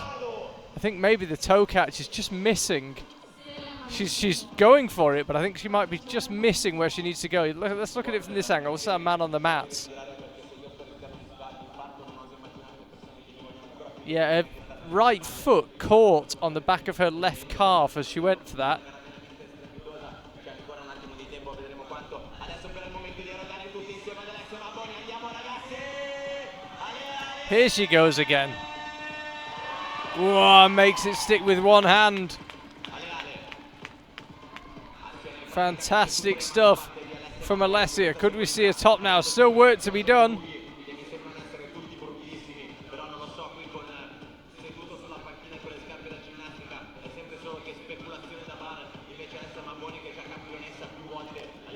I think maybe the toe catch is just missing. She's going for it, but I think she might be just missing where she needs to go. Let's look at it from this angle. Let's see our man on the mats. Yeah, her right foot caught on the back of her left calf as she went for that. Here she goes again. Whoa, makes it stick with one hand. Fantastic stuff from Alessia. Could we see a top now? Still work to be done.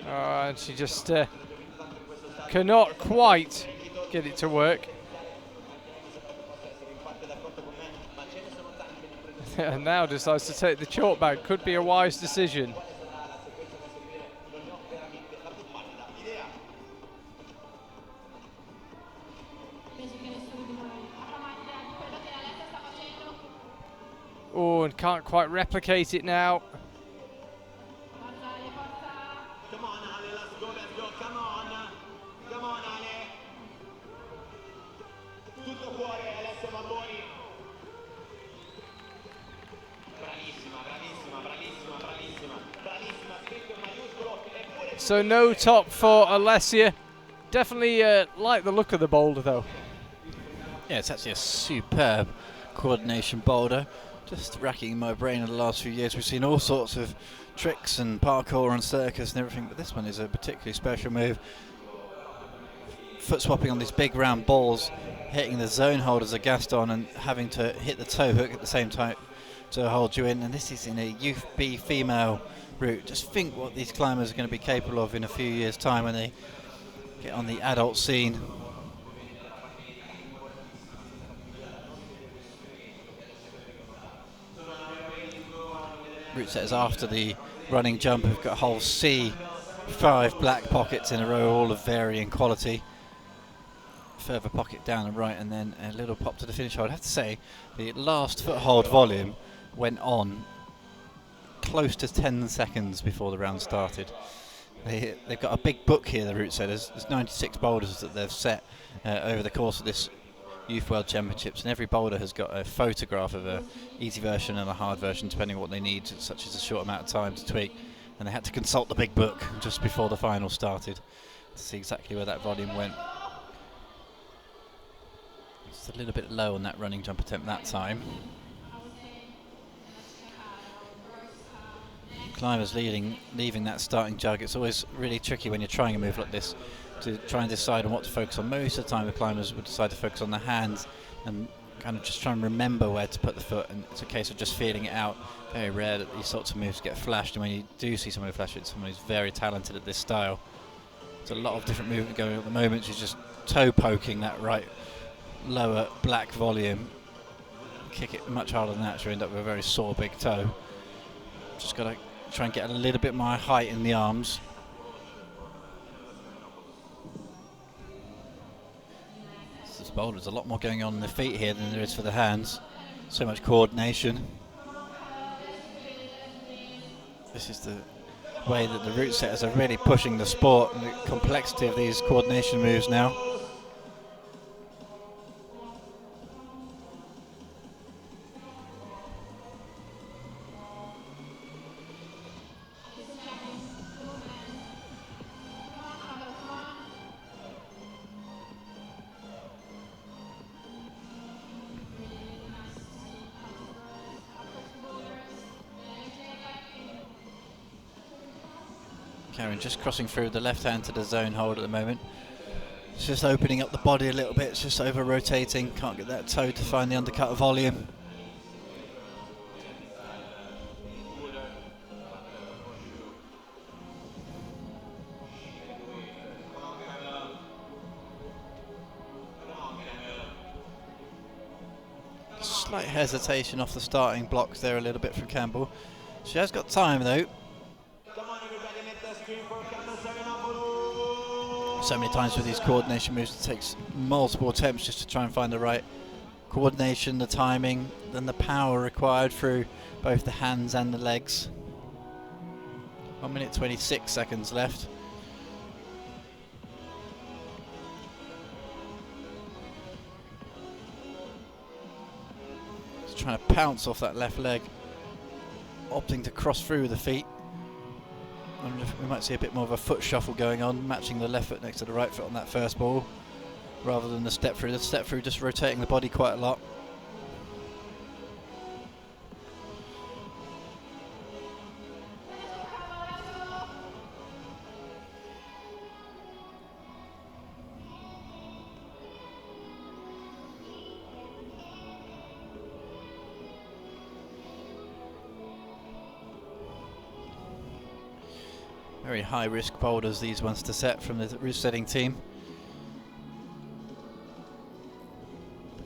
And she just cannot quite get it to work. And now decides to take the chalk bag. Could be a wise decision. Oh, and can't quite replicate it now. Come on, Ale, let's go, come on. Come on, Ale. Tutto cuore, Alessio Valloni. Bravissima, bravissima, bravissima, bravissima, bravissima, scritto in maiuscolo. Eppure So no top for Alessia. Definitely like the look of the boulder though. Yeah, it's actually a superb coordination boulder. Just racking my brain in the last few years. We've seen all sorts of tricks and parkour and circus and everything, but this one is a particularly special move. Foot swapping on these big round balls, hitting the zone holders of Gaston and having to hit the toe hook at the same time to hold you in. And this is in a Youth B female route. Just think what these climbers are going to be capable of in a few years' time when they get on the adult scene. Route setters after the running jump have got a whole sea, 5 black pockets in a row, all of varying quality. Further pocket down and right, and then a little pop to the finish hold. I have to say, the last foothold volume went on close to 10 seconds before the round started. They've got a big book here, the route setters. There's 96 boulders that they've set over the course of this Youth World Championships, and every boulder has got a photograph of a easy version and a hard version depending on what they need, such as a short amount of time to tweak, and they had to consult the big book just before the final started to see exactly where that volume went. Just a little bit low on that running jump attempt that time. Climbers leaving that starting jug. It's always really tricky when you're trying a move like this to try and decide on what to focus on. Most of the time the climbers would decide to focus on the hands and kind of just try and remember where to put the foot, and it's a case of just feeling it out. Very rare that these sorts of moves get flashed, and when you do see someone flash it, someone who's very talented at this style. There's a lot of different movement going on at the moment. She's just toe poking that right lower black volume. Kick it much harder than that, she'll end up with a very sore big toe. Just got to try and get a little bit more height in the arms. This boulder, there's a lot more going on in the feet here than there is for the hands. So much coordination. This is the way that the route setters are really pushing the sport and the complexity of these coordination moves now. Karen just crossing through the left hand to the zone hold at the moment. It's just opening up the body a little bit, it's just over rotating, can't get that toe to find the undercut volume. Slight hesitation off the starting blocks there a little bit from Campbell. She has got time though. So many times with these coordination moves it takes multiple attempts just to try and find the right coordination, the timing, then the power required through both the hands and the legs. 1 minute 26 seconds left. Just trying to pounce off that left leg, opting to cross through the feet. I wonder if we might see a bit more of a foot shuffle going on, matching the left foot next to the right foot on that first ball, rather than the step through. The step through just rotating the body quite a lot. Very high risk boulders these ones to set from the route setting team.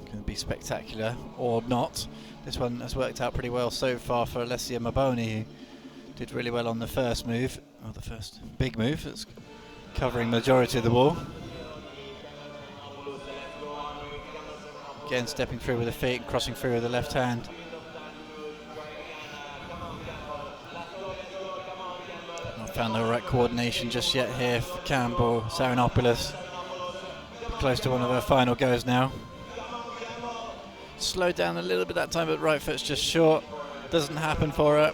Going to be spectacular or not. This one has worked out pretty well so far for Alessia Maboni, who did really well on the first move, or the first big move. It's covering majority of the wall. Again, stepping through with the feet, crossing through with the left hand. Not found the right coordination just yet here for Campbell. Saranopoulos close to one of her final goes now. Slowed down a little bit that time, but right foot's just short. Doesn't happen for her.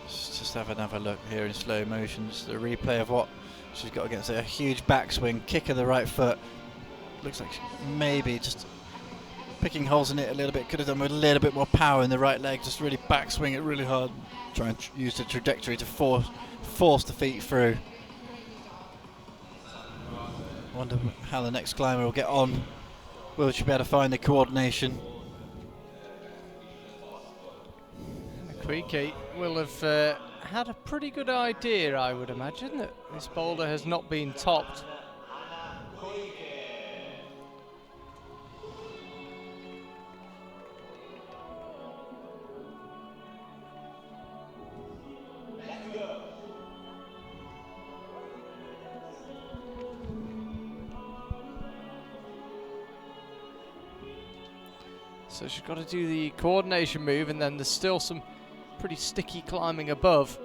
Just have another look here in slow motion. Just a replay of what she's got against it. A huge backswing, kick of the right foot. Looks like maybe just picking holes in it a little bit. Could have done with a little bit more power in the right leg. Just really backswing it really hard. Try and use the trajectory to force the feet through. Wonder how the next climber will get on. Will she be able to find the coordination? Hanako Iki will have had a pretty good idea, I would imagine, that this boulder has not been topped. So she's got to do the coordination move, and then there's still some pretty sticky climbing above.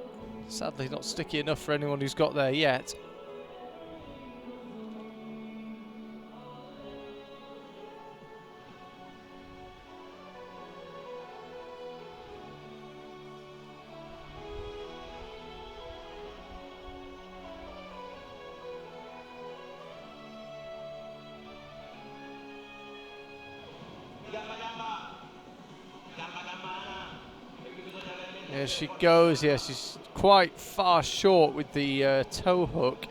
Sadly not sticky enough for anyone who's got there yet. There she goes. Yeah, she's quite far short with the toe hook.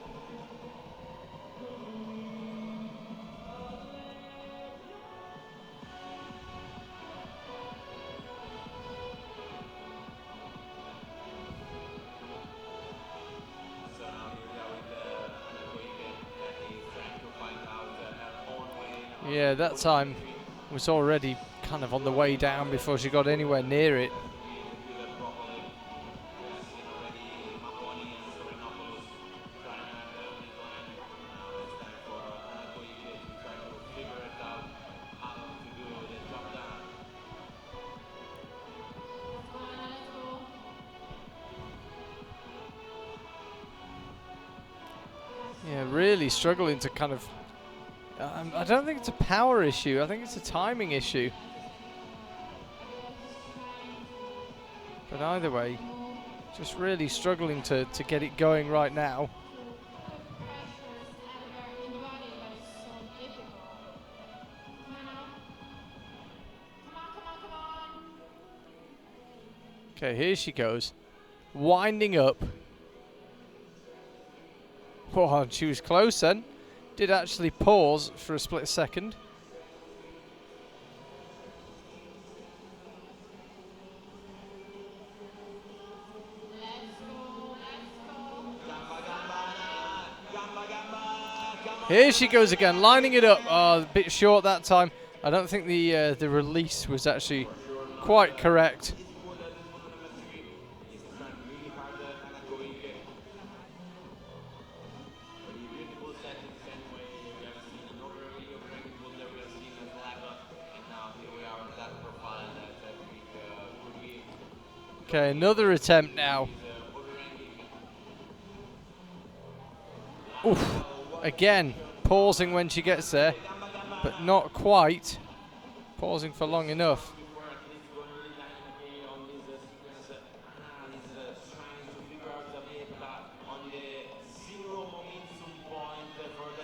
Yeah, that time was already kind of on the way down before she got anywhere near it. Yeah, really struggling to kind of... I don't think it's a power issue, I think it's a timing issue. But either way, just really struggling to get it going right now. Okay, here she goes. Winding up. Oh, she was close then. Did actually pause for a split second. Here she goes again, lining it up. Oh, a bit short that time. I don't think the release was actually quite correct. Okay, another attempt now. Oof. Again, pausing when she gets there, but not quite pausing for long enough.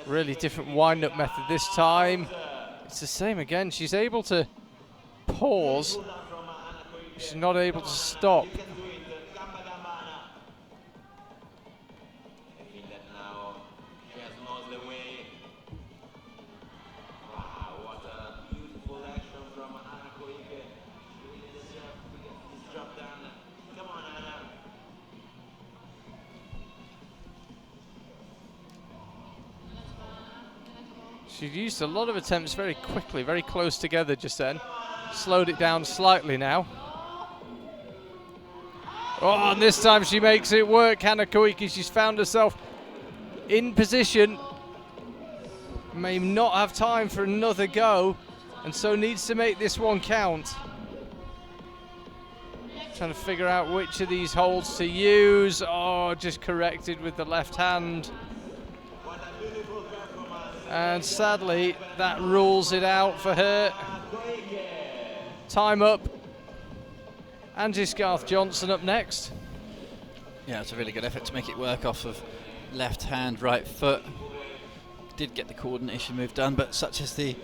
Really different wind-up method this time. It's the same again. She's able to pause. She's not able to stop. She used a lot of attempts very quickly, very close together just then. Slowed it down slightly now. Oh, and this time she makes it work, Hanako Iki. She's found herself in position. May not have time for another go, and so needs to make this one count. Trying to figure out which of these holds to use. Oh, just corrected with the left hand. And sadly, that rules it out for her. Time up. Angie Scarth-Johnson up next. Yeah, it's a really good effort to make it work off of left hand, right foot. Did get the coordination move done, but such is the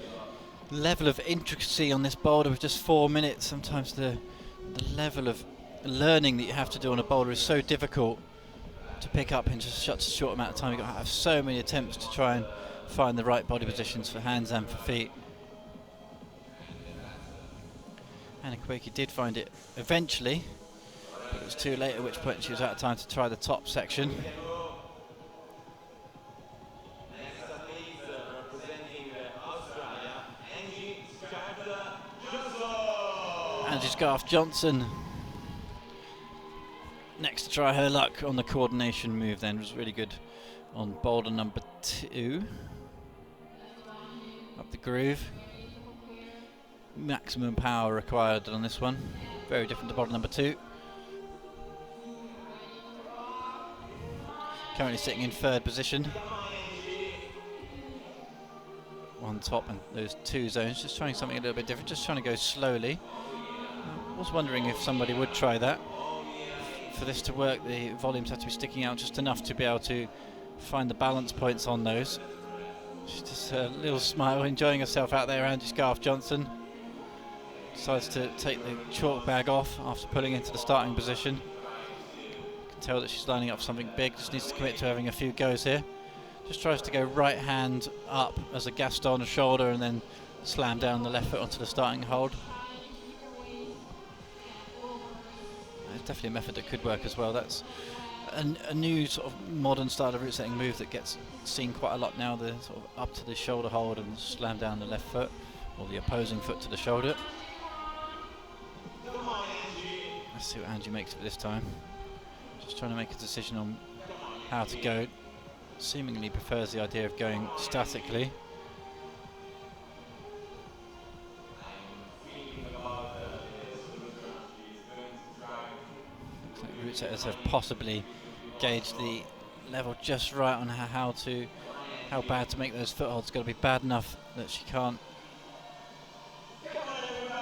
level of intricacy on this boulder with just 4 minutes. Sometimes the level of learning that you have to do on a boulder is so difficult to pick up in just such a short amount of time. You've got to have so many attempts to try and find the right body positions for hands and for feet. Hanako Iki did find it eventually, but it was too late, at which point she was out of time to try the top section. Angie Scarth-Johnson next to try her luck on the coordination move then. Was really good on boulder number 2. Up the groove. Maximum power required on this one. Very different to boulder number 2. Currently sitting in 3rd position. On top and those 2 zones. Just trying something a little bit different. Just trying to go slowly. I was wondering if somebody would try that. For this to work, the volumes have to be sticking out just enough to be able to find the balance points on those. She's just a little smile, enjoying herself out there. Angie Scarth-Johnson decides to take the chalk bag off after pulling into the starting position. You can tell that she's lining up for something big, just needs to commit to having a few goes here. Just tries to go right hand up as a Gaston shoulder and then slam down the left foot onto the starting hold. It's definitely a method that could work as well. That's a new sort of modern style of root setting move that gets seen quite a lot now, the sort of up to the shoulder hold and slam down the left foot, or the opposing foot to the shoulder. Let's see what Angie makes of it this time. Just trying to make a decision on how to go. Seemingly prefers the idea of going statically. Looks like root setters have possibly gauged the level just right on how bad to make those footholds. It's got to be bad enough that she can't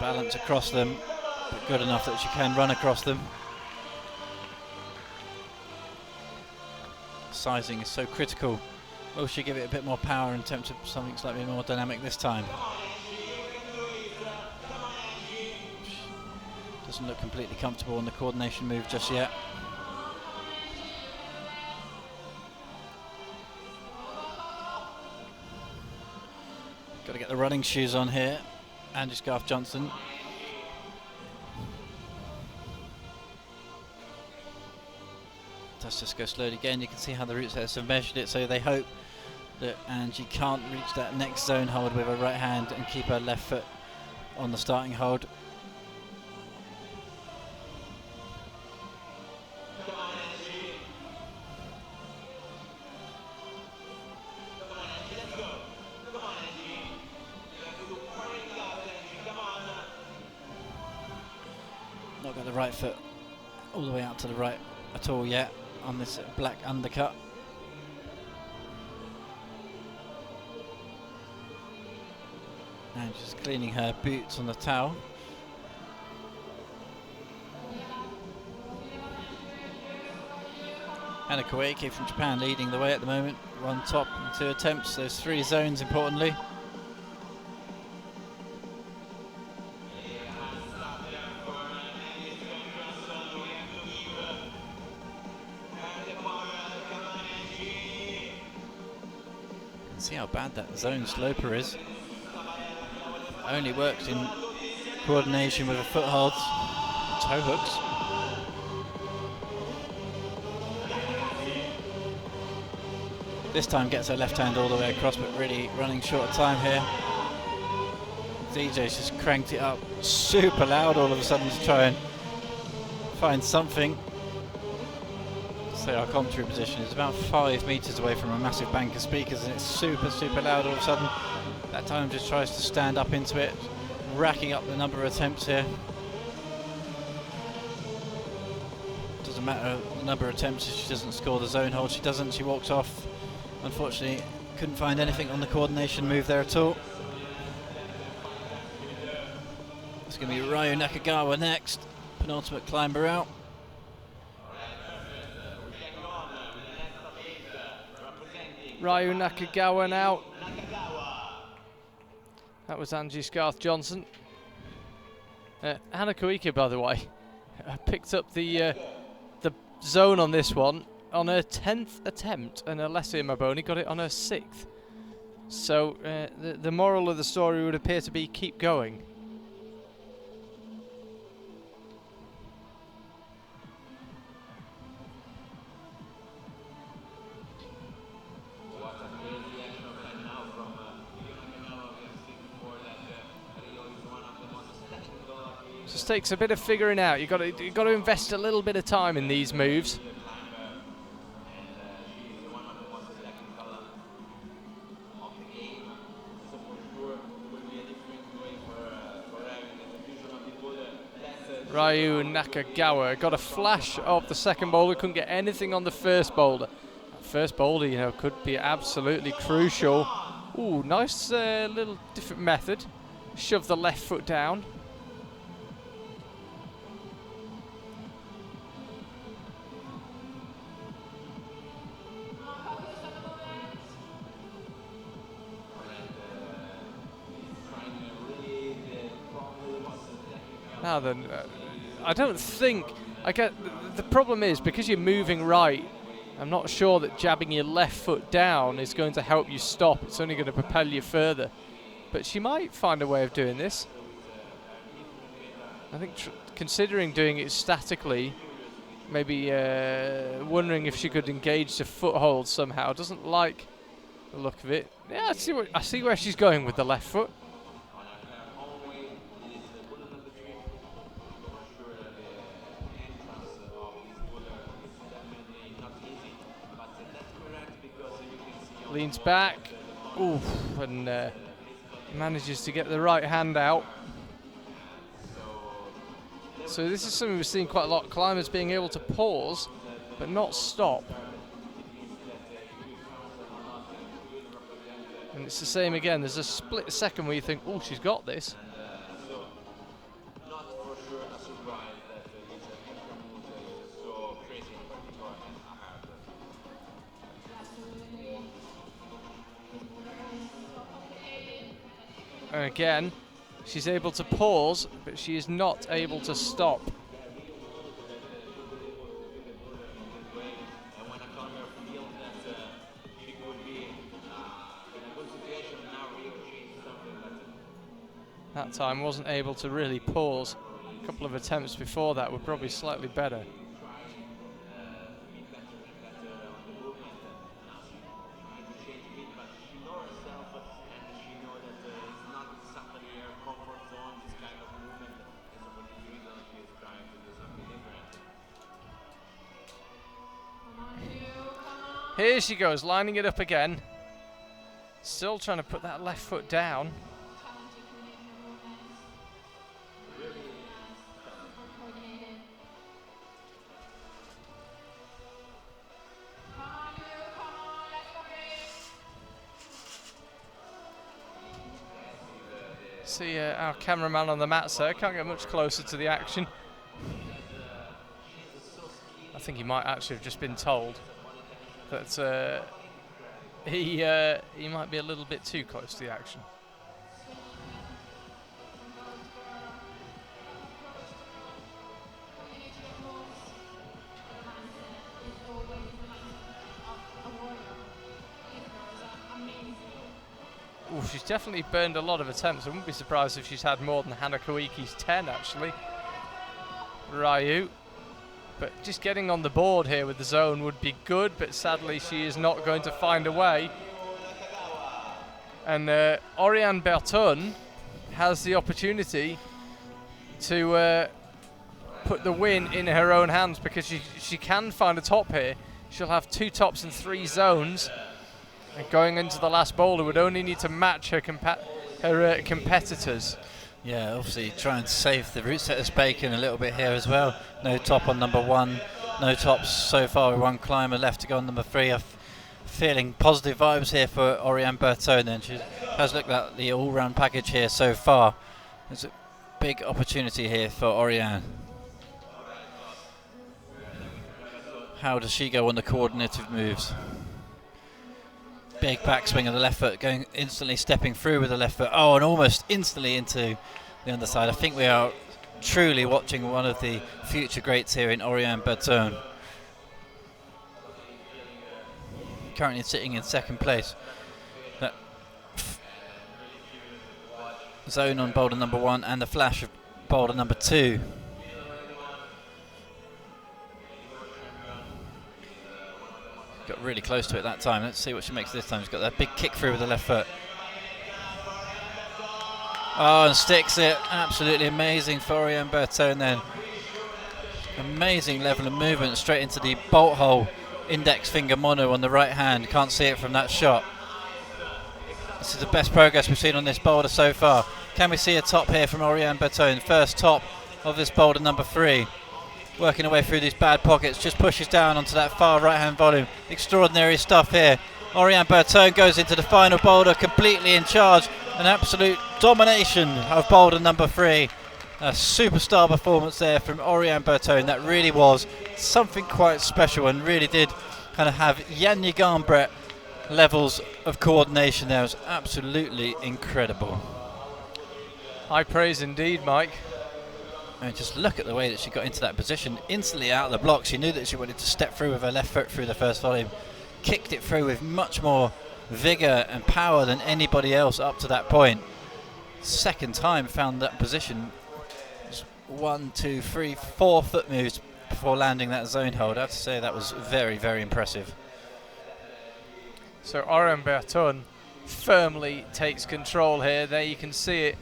balance across them, but good enough that she can run across them. Sizing is so critical. Will she give it a bit more power and attempt something slightly more dynamic this time? Doesn't look completely comfortable on the coordination move just yet. Got to get the running shoes on here. Angie Scarth-Johnson. Let's just go slowly again. You can see how the root setters have measured it, so they hope that Angie can't reach that next zone hold with her right hand and keep her left foot on the starting hold. Not got the right foot all the way out to the right at all yet on this black undercut. And just cleaning her boots on the towel. Hanako Iki from Japan leading the way at the moment. 1 top and 2 attempts. Those 3 zones importantly. See how bad that zone sloper is. Only works in coordination with the footholds, toe hooks. This time gets her left hand all the way across, but really running short of time here. DJ's just cranked it up super loud all of a sudden to try and find something. So our commentary position is about 5 meters away from a massive bank of speakers, and it's super, super loud all of a sudden. That time just tries to stand up into it, racking up the number of attempts here. Doesn't matter the number of attempts if she doesn't score the zone hold. She doesn't, she walks off. Unfortunately, couldn't find anything on the coordination move there at all. It's going to be Rayo Nakagawa next, penultimate climber out. Rayo Nakagawa now. That was Angie Scarth-Johnson. Hanako Iki, by the way, picked up the zone on this one on her 10th attempt, and Alessia Maboni got it on her 6th. So the moral of the story would appear to be keep going. Just takes a bit of figuring out. You've got to invest a little bit of time in these moves. Rayo Nakagawa got a flash of the second boulder, couldn't get anything on the first boulder. That first boulder, you know, could be absolutely crucial. Ooh, nice little different method. Shove the left foot down. Now then, I don't think, the problem is, because you're moving right, I'm not sure that jabbing your left foot down is going to help you stop. It's only going to propel you further. But she might find a way of doing this. I think considering doing it statically, maybe wondering if she could engage the foothold somehow. Doesn't like the look of it. Yeah, I see where she's going with the left foot. Leans back, oof, and manages to get the right hand out. So this is something we're seeing quite a lot, climbers being able to pause, but not stop. And it's the same again, there's a split second where you think, oh, she's got this. And again, she's able to pause, but she is not able to stop. That time wasn't able to really pause. A couple of attempts before that were probably slightly better. Here she goes, lining it up again. Still trying to put that left foot down. See our cameraman on the mats there, can't get much closer to the action. I think he might actually have just been told that he might be a little bit too close to the action. Ooh, she's definitely burned a lot of attempts. I wouldn't be surprised if she's had more than Hanako Iki's 10 actually. Rayo. But just getting on the board here with the zone would be good, but sadly she is not going to find a way. And Oriane Berton has the opportunity to put the win in her own hands, because she can find a top here. She'll have 2 tops and 3 zones. And going into the last boulder would only need to match her competitors. Yeah, obviously try and save the route setter's bacon a little bit here as well. No top on number 1, no tops so far with 1 climber left to go on number 3. I'm feeling positive vibes here for Oriane Berton, and she has looked at the all-round package here so far. There's a big opportunity here for Oriane. How does she go on the coordinative moves? Big backswing of the left foot, going instantly stepping through with the left foot. Oh, and almost instantly into the underside. I think we are truly watching one of the future greats here in Oriane Berton. Currently sitting in 2nd place. That zone on boulder number 1 and the flash of boulder number 2. Got really close to it that time. Let's see what she makes this time. She's got that big kick through with the left foot. Oh, and sticks it. Absolutely amazing for Oriane Berton then. Amazing level of movement straight into the bolt hole. Index finger mono on the right hand. Can't see it from that shot. This is the best progress we've seen on this boulder so far. Can we see a top here from Oriane Berton? First top of this boulder number 3. Working her way through these bad pockets, just pushes down onto that far right hand volume. Extraordinary stuff here. Oriane Berton goes into the final boulder completely in charge. An absolute domination of boulder number 3. A superstar performance there from Oriane Berton. That really was something quite special, and really did kind of have Janja Garnbret levels of coordination there. It was absolutely incredible. High praise indeed, Mike. And just look at the way that she got into that position. Instantly out of the block, she knew that she wanted to step through with her left foot through the first volume. Kicked it through with much more vigour and power than anybody else up to that point. Second time found that position. Just 1, 2, 3, 4 foot moves before landing that zone hold. I have to say that was very, very impressive. So Oriane Berton firmly takes control here. There you can see it,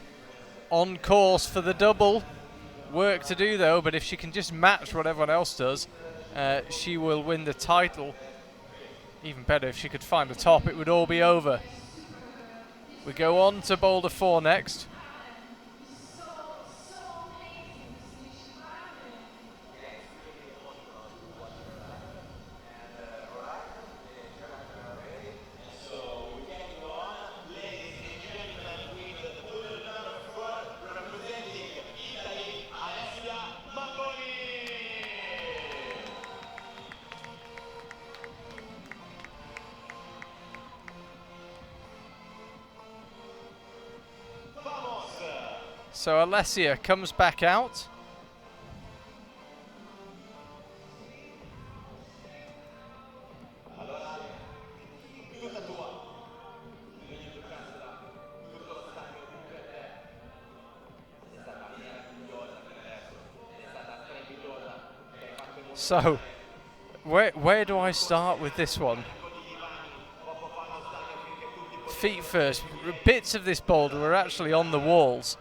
on course for the double. Work to do though, but if she can just match what everyone else does, she will win the title. Even better if she could find a top, it would all be over. We go on to boulder 4 next. So Alessia comes back out. So where do I start with this one? Feet first. Bits of this boulder were actually on the walls.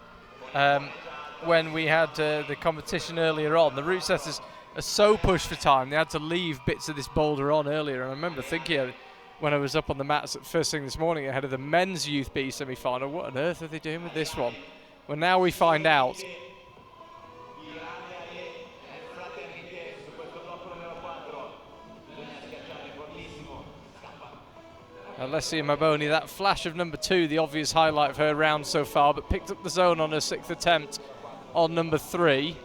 When we had the competition earlier on. The route setters are so pushed for time, they had to leave bits of this boulder on earlier. And I remember thinking when I was up on the mats at first thing this morning ahead of the men's Youth B semi-final, what on earth are they doing with this one? Well, now we find out. Alessia Maboni, that flash of number 2, the obvious highlight of her round so far, but picked up the zone on her 6th attempt on number 3.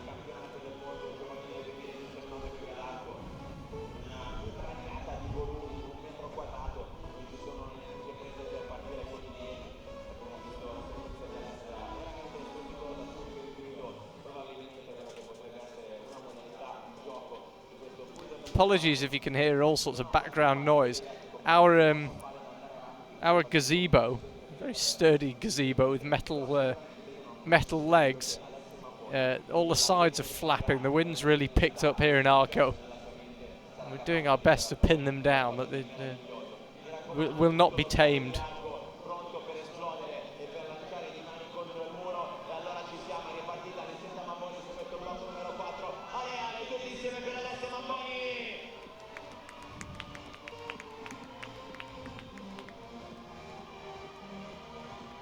Apologies if you can hear all sorts of background noise. Our gazebo, very sturdy gazebo with metal legs, all the sides are flapping. The wind's really picked up here in Arco. And we're doing our best to pin them down, but they will not be tamed.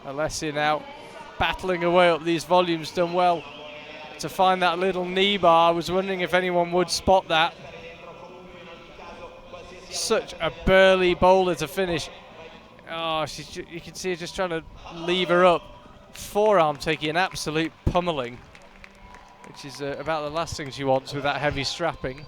Alessia now battling away up these volumes, done well to find that little knee bar. I was wondering if anyone would spot that. Such a burly boulder to finish. Oh, you can see her just trying to leave her up. Forearm taking an absolute pummeling, which is about the last thing she wants with that heavy strapping.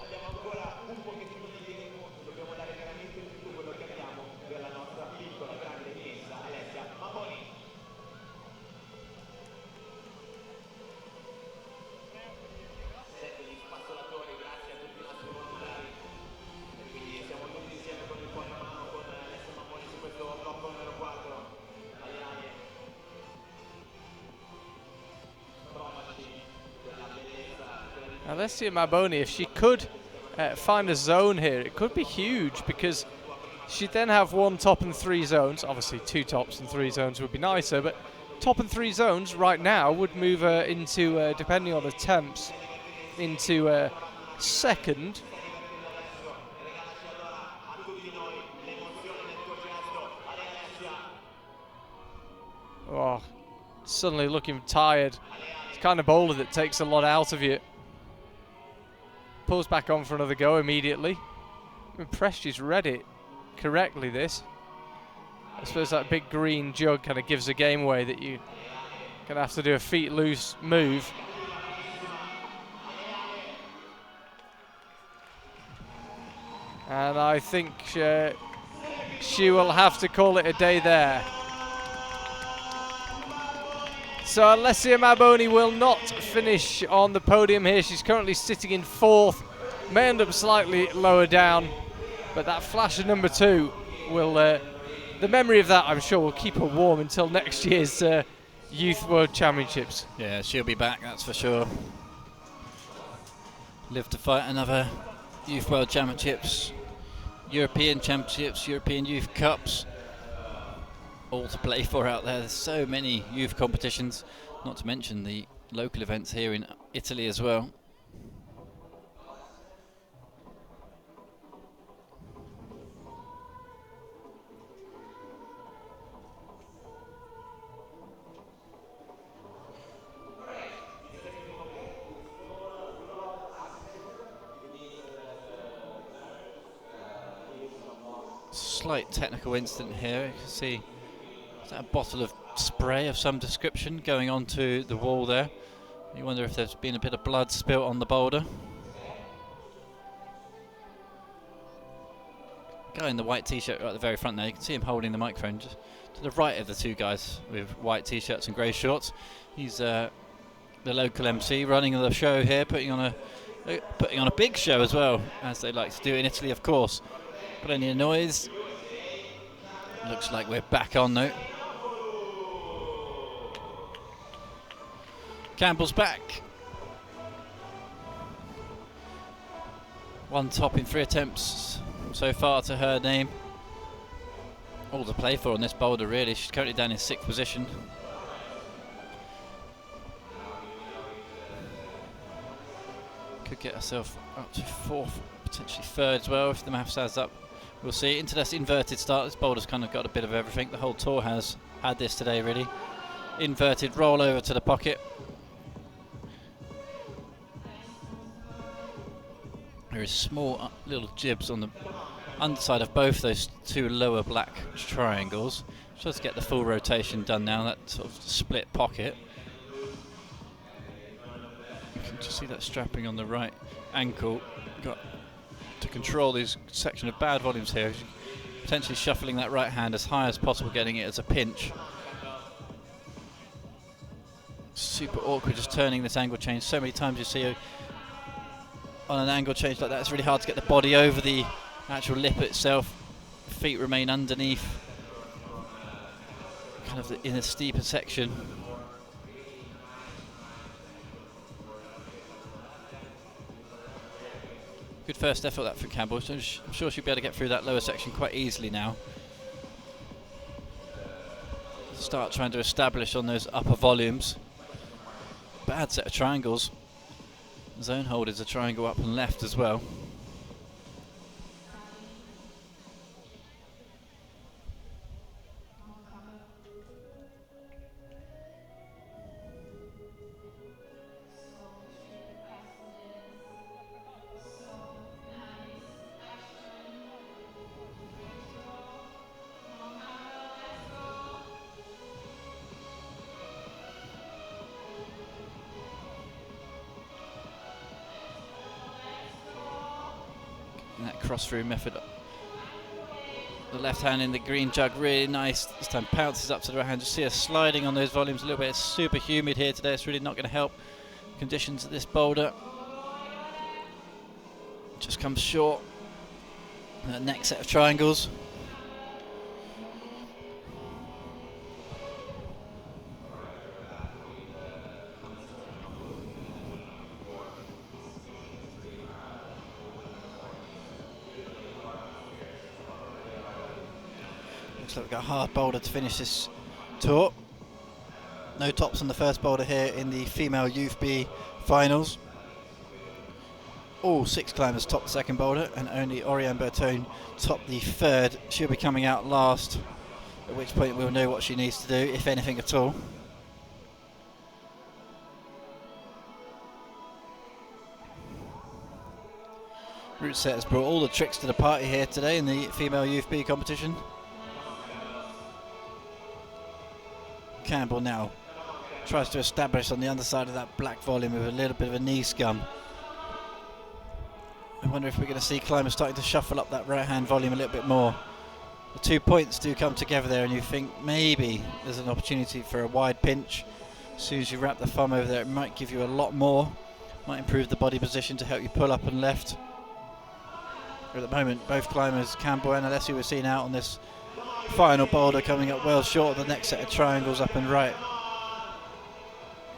Alessia Maboni, if she could find a zone here, it could be huge, because she'd then have 1 top and 3 zones. Obviously 2 tops and 3 zones would be nicer, but top and 3 zones right now would move her into, depending on the temps, into second. Oh, suddenly looking tired. It's kind of boulder that takes a lot out of you. Pulls back on for another go immediately. I'm impressed she's read it correctly, this. I suppose that big green jug kind of gives a game away that you're going to have to do a feet loose move. And I think she will have to call it a day there. So Alessia Maboni will not finish on the podium here. She's currently sitting in 4th. May end up slightly lower down, but that flash of number 2 will, the memory of that I'm sure will keep her warm until next year's Youth World Championships. Yeah, she'll be back, that's for sure. Live to fight another Youth World Championships, European Championships, European Youth Cups. All to play for out there. There's so many youth competitions, not to mention the local events here in Italy as well. Slight technical incident here. You can see a bottle of spray of some description going onto the wall there. You wonder if there's been a bit of blood spilt on the boulder. Guy in the white t-shirt right at the very front there, you can see him holding the microphone just to the right of the 2 guys with white t-shirts and grey shorts. He's the local MC running the show here, putting on a big show as well, as they like to do in Italy, of course. Plenty of noise. Looks like we're back on though. Campbell's back. 1 top in 3 attempts so far to her name. All to play for on this boulder, really. She's currently down in 6th position. Could get herself up to 4th, potentially 3rd as well if the maths adds up. We'll see. Into this inverted start. This boulder's kind of got a bit of everything. The whole tour has had this today, really. Inverted roll over to the pocket. There is small little jibs on the underside of both those 2 lower black triangles. Just to get the full rotation done now, that sort of split pocket. You can just see that strapping on the right ankle. Got to control these section of bad volumes here. Potentially shuffling that right hand as high as possible, getting it as a pinch. Super awkward just turning this angle change. So many times you see on an angle change like that, it's really hard to get the body over the actual lip itself. Feet remain underneath, kind of in a steeper section. Good first effort that for Campbell. So I'm sure she'll be able to get through that lower section quite easily now. Start trying to establish on those upper volumes. Bad set of triangles. Zone hold is a triangle up and left as well. That cross-through method. The left hand in the green jug, really nice. This time pounces up to the right hand. Just see her sliding on those volumes a little bit. It's super humid here today. It's really not going to help conditions at this boulder. Just comes short. That next set of triangles. Looks like we've got a hard boulder to finish this tour. No tops on the first boulder here in the female Youth B finals. All 6 climbers top the second boulder, and only Oriane Bertone top the third. She'll be coming out last, at which point we'll know what she needs to do, if anything at all. Route set has brought all the tricks to the party here today in the female Youth B competition. Campbell now tries to establish on the underside of that black volume with a little bit of a knee scum. I wonder if we're going to see climbers starting to shuffle up that right hand volume a little bit more. The 2 points do come together there, and you think maybe there's an opportunity for a wide pinch. As soon as you wrap the thumb over there, it might give you a lot more, might improve the body position to help you pull up and left. But at the moment, both climbers, Campbell and Alessi, were seen out on this final boulder, coming up well short of the next set of triangles up and right.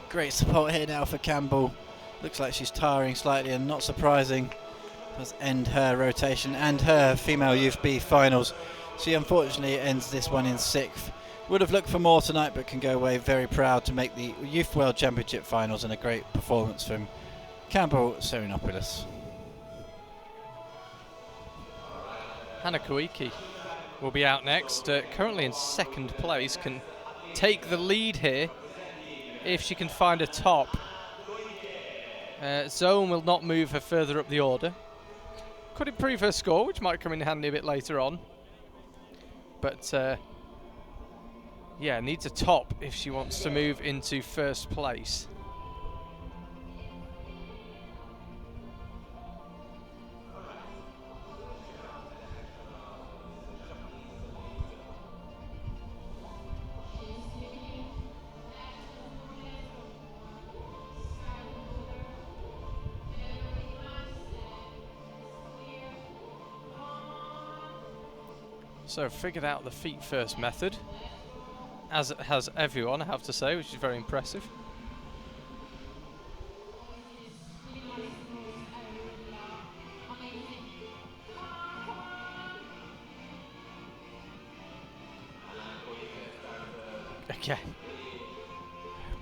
Great support here now for Campbell. Looks like she's tiring slightly, and not surprising, does end her rotation and her female Youth B finals. She unfortunately ends this one in 6th. Would have looked for more tonight, but can go away very proud to make the Youth World Championship finals, and a great performance from Campbell Serinopoulos. Hanako Iki will be out next, currently in 2nd place, can take the lead here if she can find a top. Zone will not move her further up the order. Could improve her score, which might come in handy a bit later on. But yeah, needs a top if she wants to move into 1st place. So figured out the feet first method, as has everyone, I have to say, which is very impressive. Again,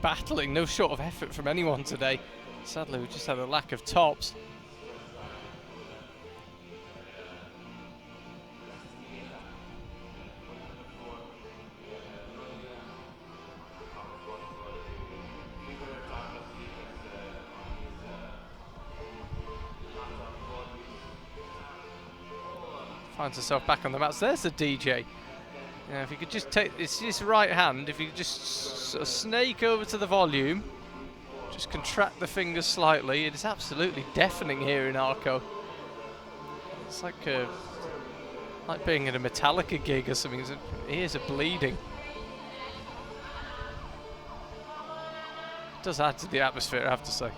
battling, no short of effort from anyone today. Sadly, we just had a lack of tops. Finds herself back on the mats. There's the DJ. Yeah, if you could just take this right hand, if you could just sort of snake over to the volume, just contract the fingers slightly. It is absolutely deafening here in Arco. It's like being at a Metallica gig or something. His ears are bleeding. It does add to the atmosphere, I have to say.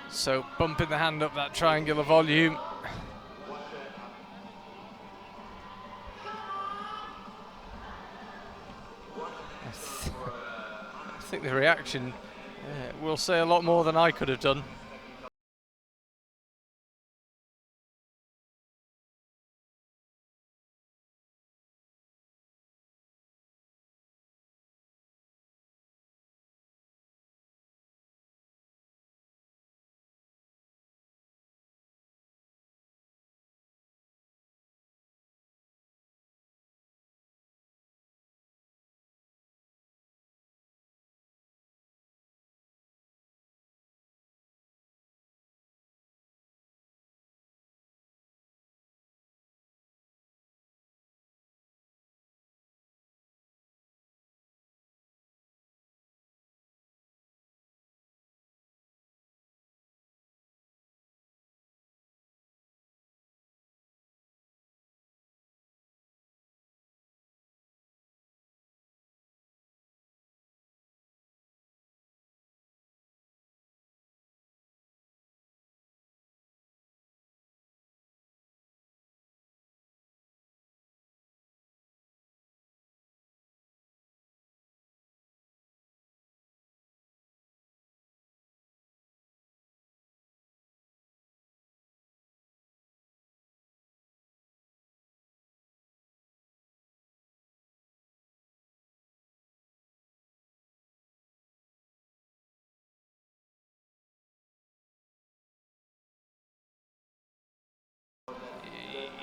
So bumping the hand up that triangular volume. I think the reaction will say a lot more than I could have done.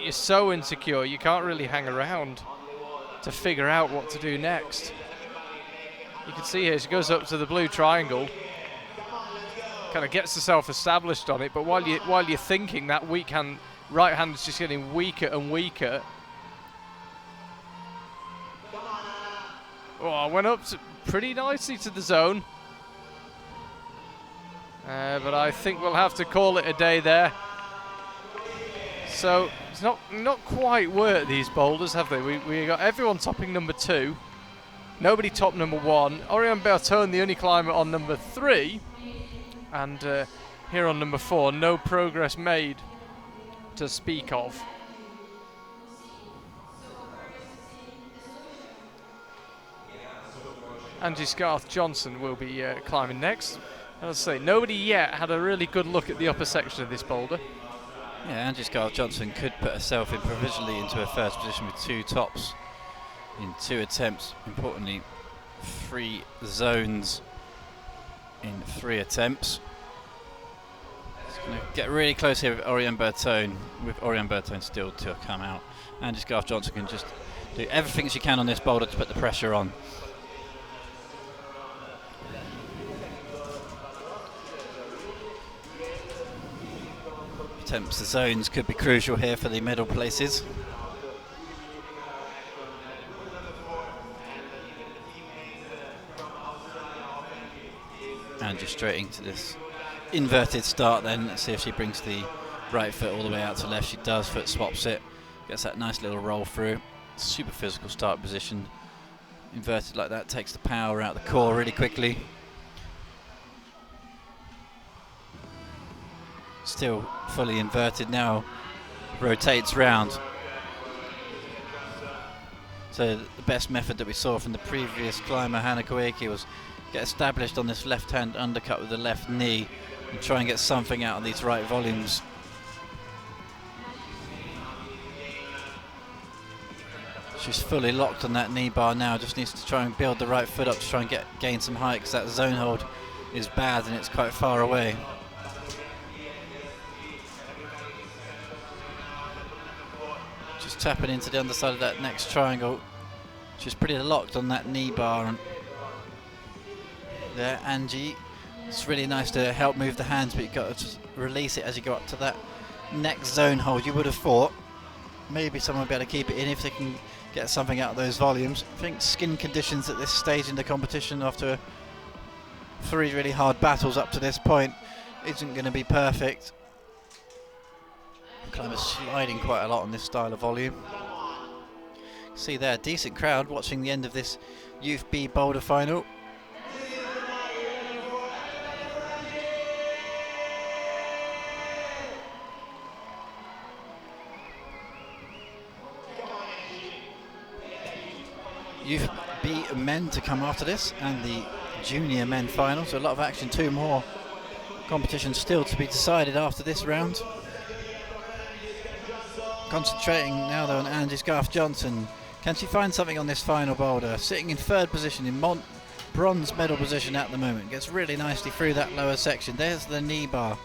You're so insecure, you can't really hang around to figure out what to do next. You can see here, she goes up to the blue triangle, kind of gets herself established on it, but while you're thinking, that weak hand, right hand is just getting weaker and weaker. Oh, I went up pretty nicely to the zone. But I think we'll have to call it a day there. So it's not quite worked, these boulders, have they? We got everyone topping number 2. Nobody top number 1. Orion Bertone, the only climber, on number 3. And here on number 4, no progress made to speak of. Angie Scarth Johnson will be climbing next. As I say, nobody yet had a really good look at the upper section of this boulder. Yeah, Angie Scarlett Johnson could put herself in provisionally into her first position with 2 tops in 2 attempts. Importantly, 3 zones in 3 attempts. It's going to get really close here with Orion Bertone still to come out. Angie Scarlett Johnson can just do everything she can on this boulder to put the pressure on. Attempts the zones could be crucial here for the middle places. And just straight into this inverted start then. Let's see if she brings the right foot all the way out to left. She does, foot swaps it, gets that nice little roll through. Super physical start position. Inverted like that, takes the power out of the core really quickly. Still fully inverted now, rotates round. So the best method that we saw from the previous climber, Hanako Iki, was get established on this left hand undercut with the left knee and try and get something out of these right volumes. She's fully locked on that knee bar now, just needs to try and build the right foot up to try and gain some height, because that zone hold is bad and it's quite far away. Just tapping into the underside of that next triangle. She's pretty locked on that knee bar. And there, Angie. It's really nice to help move the hands, but you've got to just release it as you go up to that next zone hold. You would have thought maybe someone would be able to keep it in if they can get something out of those volumes. I think skin conditions at this stage in the competition, after 3 really hard battles up to this point, isn't going to be perfect. Climbers sliding quite a lot on this style of volume. See there, decent crowd watching the end of this Youth B Boulder final. Youth B men to come after this, and the junior men final. So a lot of action. 2 more competitions still to be decided after this round. Concentrating now though on Angie Scarf-Johnson. Can she find something on this final boulder? Sitting in 3rd position in bronze medal position at the moment. Gets really nicely through that lower section. There's the knee bar.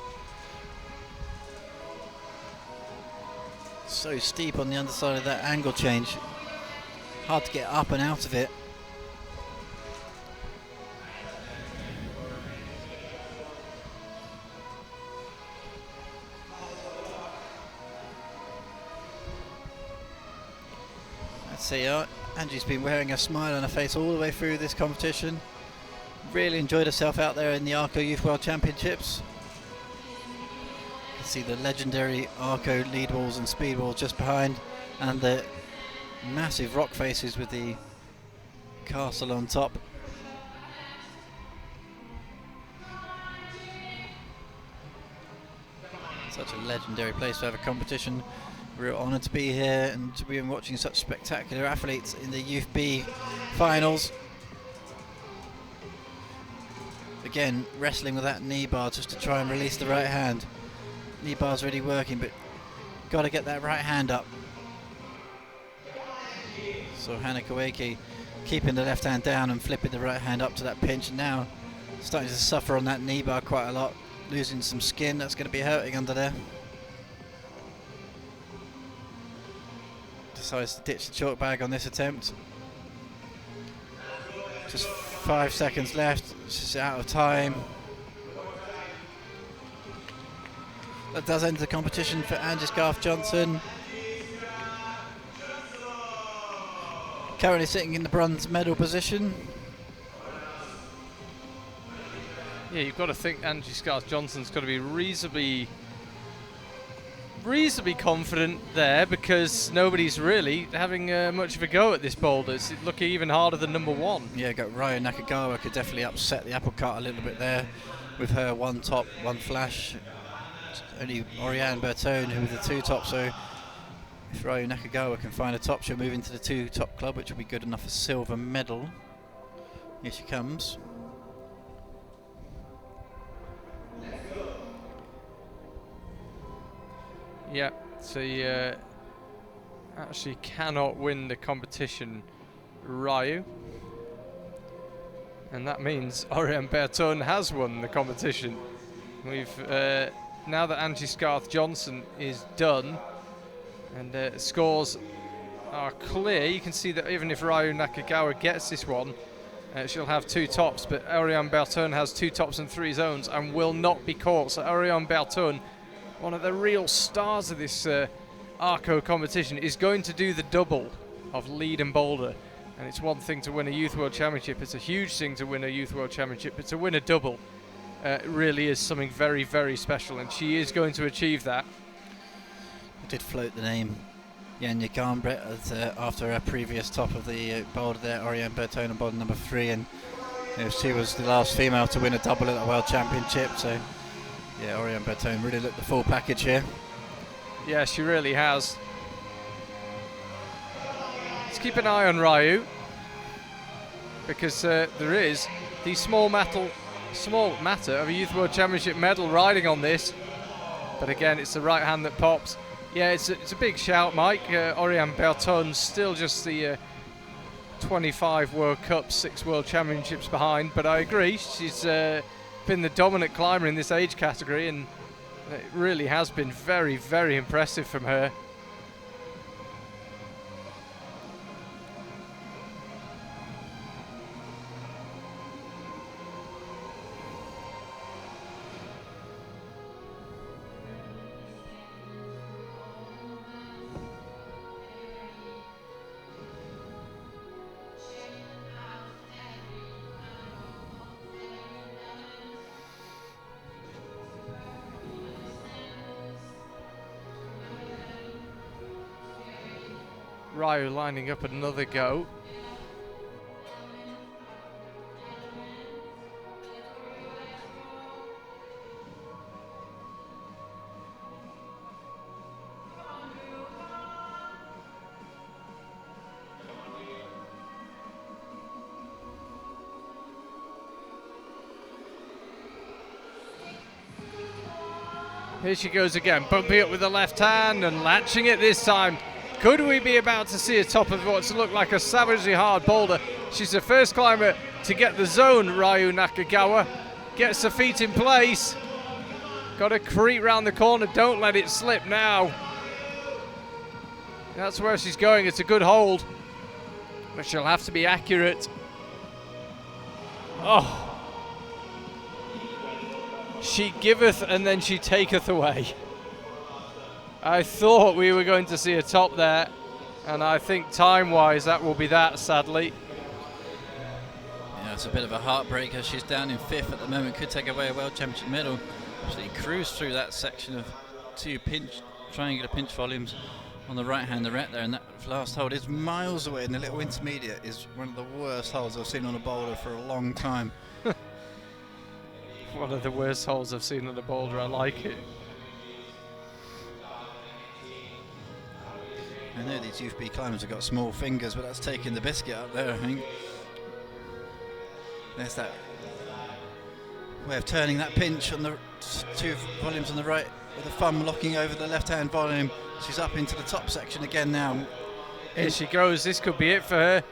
So steep on the underside of that angle change. Hard to get up and out of it. Let's see, Angie's been wearing a smile on her face all the way through this competition. Really enjoyed herself out there in the Arco Youth World Championships. You can see the legendary Arco lead walls and speed walls just behind, and the massive rock faces with the castle on top. Such a legendary place to have a competition. Real honour to be here and to be watching such spectacular athletes in the Youth B finals. Again, wrestling with that knee bar just to try and release the right hand. Knee bar's already working, but got to get that right hand up. So Hanako Iki keeping the left hand down and flipping the right hand up to that pinch, and now starting to suffer on that knee bar quite a lot, losing some skin. That's going to be hurting under there. Decides to ditch the chalk bag on this attempt. Just 5 seconds left, it's just out of time. That does end the competition for Angie Scarf-Johnson. Currently sitting in the bronze medal position. Yeah, you've got to think Angie Scarf-Johnson's got to be reasonably confident there, because nobody's really having much of a go at this boulder. It's looking even harder than number 1. Yeah, got Rayo Nakagawa could definitely upset the apple cart a little bit there with her 1 top, 1 flash. It's only Oriane Bertone who with the 2 top, so if Rayo Nakagawa can find a top, she'll move into the 2 top club, which will be good enough for silver medal. Here she comes. Yeah, so you actually cannot win the competition, Rayo. And that means Oriane Bertone has won the competition. We've now that Angie Scarf-Johnson is done and scores are clear, you can see that even if Rayo Nakagawa gets this one, she'll have 2 tops, but Oriane Bertone has 2 tops and 3 zones and will not be caught. So Oriane Bertone, one of the real stars of this Arco competition, is going to do the double of lead and boulder. And it's one thing to win a Youth World Championship, it's a huge thing to win a Youth World Championship, but to win a double it really is something very, very special, and she is going to achieve that. I did float the name Janja Garnbrett as, after her previous top of the boulder there, Oriane Bertone on boulder number 3, and she was the last female to win a double at the World Championship, so yeah, Oriane Bertone really looked the full package here. Yeah, she really has. Let's keep an eye on Rayo, because there is the small matter of a Youth World Championship medal riding on this. But again, it's the right hand that pops. Yeah, it's a big shout, Mike. Oriane Bertone still just the 25 World Cups, 6 World Championships behind. But I agree, she's been the dominant climber in this age category, and it really has been very, very impressive from her. Rayo lining up another go. Here she goes again, bumping up with the left hand and latching it this time. Could we be about to see a top of what's looked like a savagely hard boulder? She's the first climber to get the zone, Rayo Nakagawa. Gets her feet in place. Got to creep round the corner, don't let it slip now. That's where she's going, it's a good hold. But she'll have to be accurate. Oh. She giveth and then she taketh away. I thought we were going to see a top there, and I think time-wise that will be that, sadly. Yeah, it's a bit of a heartbreaker. She's down in 5th at the moment, could take away a World Championship medal. Actually cruised through that section of 2 triangular pinch volumes on the right-hand arete there, and that last hold is miles away, and the little intermediate is one of the worst holds I've seen on a boulder for a long time. One of the worst holes I've seen on a boulder, I like it. I know these Youth B climbers have got small fingers, but that's taking the biscuit up there, I think. There's that way of turning that pinch on the 2 volumes on the right with the thumb locking over the left-hand volume. She's up into the top section again now. Here she goes, this could be it for her.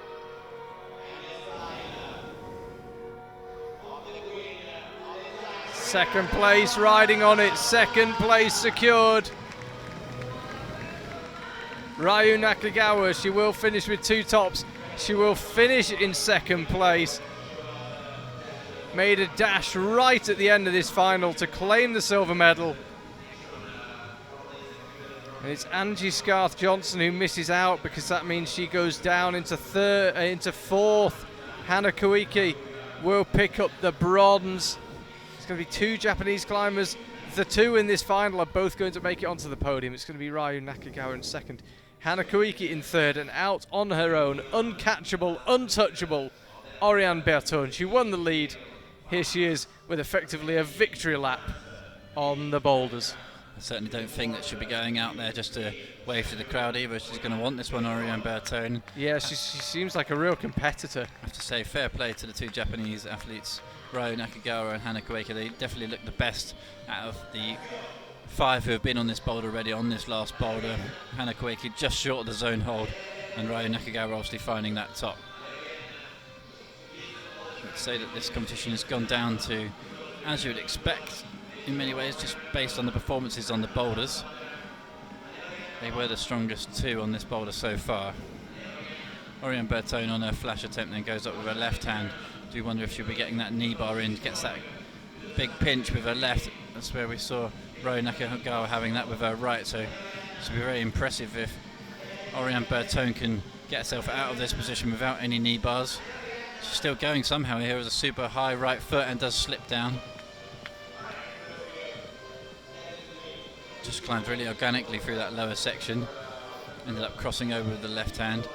Second place, riding on it, second place secured. Rayo Nakagawa, she will finish with 2 tops. She will finish in second place. Made a dash right at the end of this final to claim the silver medal. And it's Angie Scarth-Johnson who misses out, because that means she goes down into 4th. Hanako Iki will pick up the bronze. It's going to be 2 Japanese climbers. The 2 in this final are both going to make it onto the podium. It's going to be Rayo Nakagawa in 2nd. Hanako Iki in 3rd, and out on her own, uncatchable, untouchable, Oriane Bertone. She won the lead. Here she is with effectively a victory lap on the boulders. I certainly don't think that she'll be going out there just to wave to the crowd either. She's going to want this one, Oriane Bertone. Yeah, she seems like a real competitor. I have to say, fair play to the 2 Japanese athletes, Rayo Nakagawa and Hanako Iki. They definitely look the best out of the 5 who have been on this boulder already on this last boulder. Hanako Iki just short of the zone hold, and Rayo Nakagawa obviously finding that top. Let's say that this competition has gone down to, as you would expect, in many ways, just based on the performances on the boulders. They were the strongest 2 on this boulder so far. Oriane Bertone on her flash attempt then goes up with her left hand. Do wonder if she'll be getting that knee bar in, gets that big pinch with her left. That's where we saw Rayo Nakagawa having that with her right, so it's be very impressive if Oriane Bertone can get herself out of this position without any knee bars. She's still going somehow here with a super high right foot and does slip down. Just climbed really organically through that lower section. Ended up crossing over with the left hand.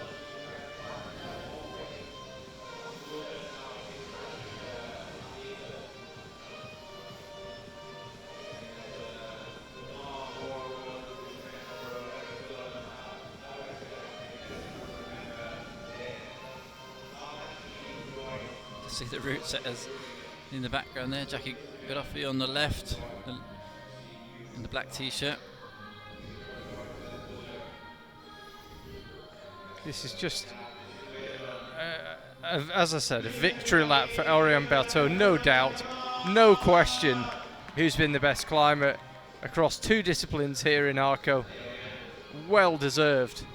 See the route setters in the background there. Jackie Gaddafi on the left in the black t-shirt. This is just, as I said, a victory lap for Oriane Bertone, no doubt, no question who's been the best climber across 2 disciplines here in Arco. Well deserved.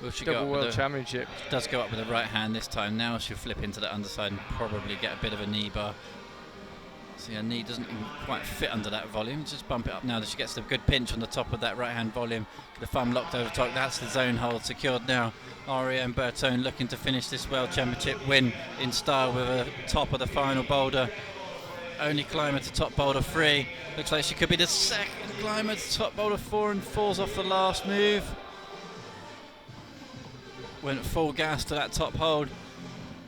Will she Double go up World with Championship. Does go up with the right hand this time. Now she'll flip into that underside and probably get a bit of a knee bar. See, her knee doesn't even quite fit under that volume. Just bump it up now that she gets the good pinch on the top of that right hand volume. The thumb locked over top. That's the zone hold secured now. Oriane Bertone looking to finish this World Championship win in style with a top of the final boulder. Only climber to top boulder 3. Looks like she could be the 2nd climber to top boulder 4 and falls off the last move. Went full gas to that top hold.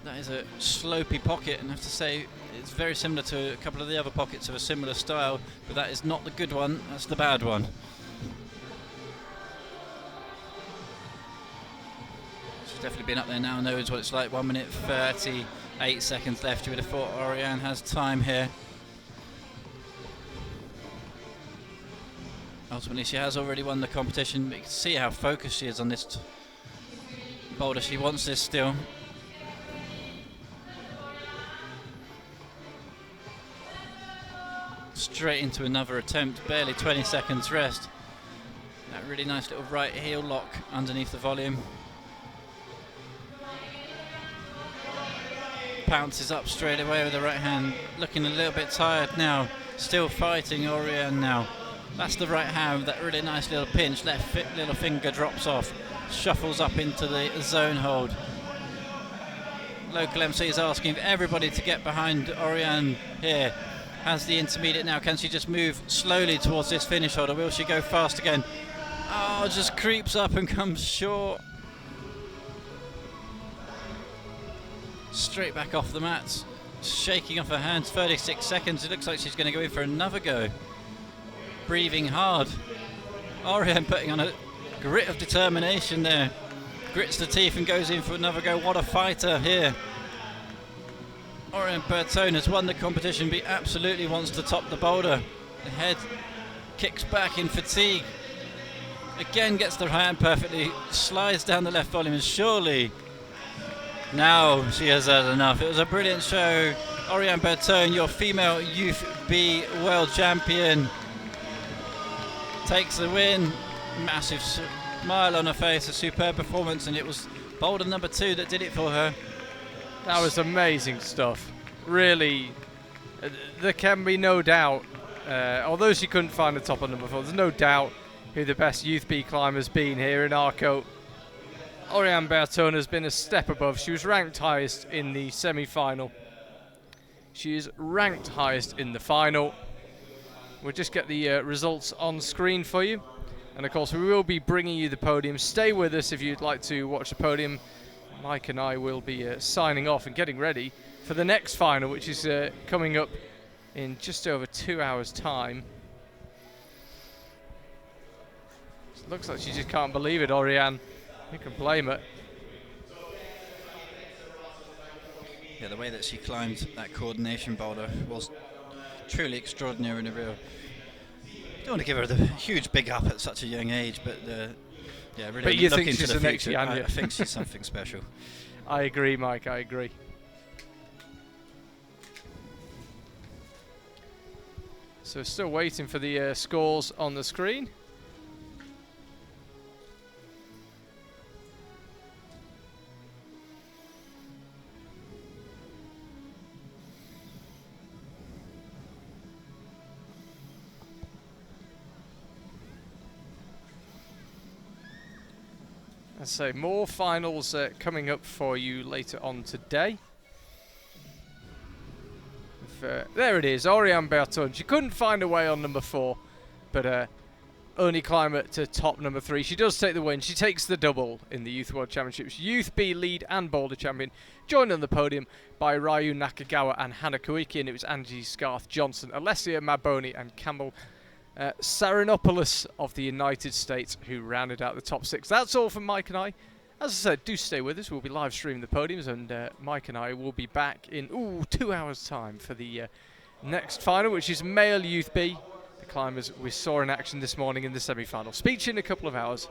That is a slopey pocket, and I have to say it's very similar to a couple of the other pockets of a similar style, but that is not the good one, that's the bad one. She's definitely been up there now, knows what it's like. 1 minute 38 seconds left. You would have thought Oriane has time here. Ultimately, she has already won the competition. But you can see how focused she is on this boulder. She wants this still. Straight into another attempt, barely 20 seconds rest. That really nice little right heel lock underneath the volume. Pounces up straight away with the right hand, looking a little bit tired now. Still fighting Oriane now. That's the right hand, that really nice little pinch. Left little finger drops off, shuffles up into the zone hold. Local MC is asking everybody to get behind Oriane here. Has the intermediate now. Can she just move slowly towards this finish hold, or will she go fast again? Oh, just creeps up and comes short. Straight back off the mats, shaking off her hands. 36 seconds. It looks like she's going to go in for another go. Breathing hard. Oriane putting on a grit of determination there. Grits the teeth and goes in for another go. What a fighter here. Oriane Bertone has won the competition, but he absolutely wants to top the boulder. The head kicks back in fatigue. Again gets the hand perfectly, slides down the left volume, and surely now she has had enough. It was a brilliant show. Oriane Bertone, your female Youth B world champion, takes the win. Massive smile on her face, a superb performance, and it was boulder number 2 that did it for her. That was amazing stuff. Really, there can be no doubt, although she couldn't find the top of number 4, there's no doubt who the best Youth B climber's been here in Arco. Oriane Bertone has been a step above. She was ranked highest in the semi-final. She is ranked highest in the final. We'll just get the results on screen for you. And of course, we will be bringing you the podium. Stay with us if you'd like to watch the podium. Mike and I will be signing off and getting ready for the next final, which is coming up in just over 2 hours' time. It looks like she just can't believe it, Oriane. You can blame her. Yeah, the way that she climbed that coordination boulder was truly extraordinary and a real. Don't want to give her the huge big up at such a young age, but yeah, really. But you look think into she's the the next future. Janja? I think she's something special. I agree, Mike. I agree. So still waiting for the scores on the screen. Let's say more finals coming up for you later on today. There it is, Oriane Bertone. She couldn't find a way on number 4, but only climb it to top number 3. She does take the win. She takes the double in the Youth World Championships. Youth B lead and boulder champion. Joined on the podium by Rayo Nakagawa and Hanako Iki, and it was Angie Scarth-Johnson, Alessia Maboni and Campbell Sarinopoulos of the United States, who rounded out the top 6. That's all from Mike and I. As I said, do stay with us. We'll be live streaming the podiums, and Mike and I will be back in 2 hours' time for the next final, which is male Youth B. The climbers we saw in action this morning in the semi-final. Speak to you in a couple of hours.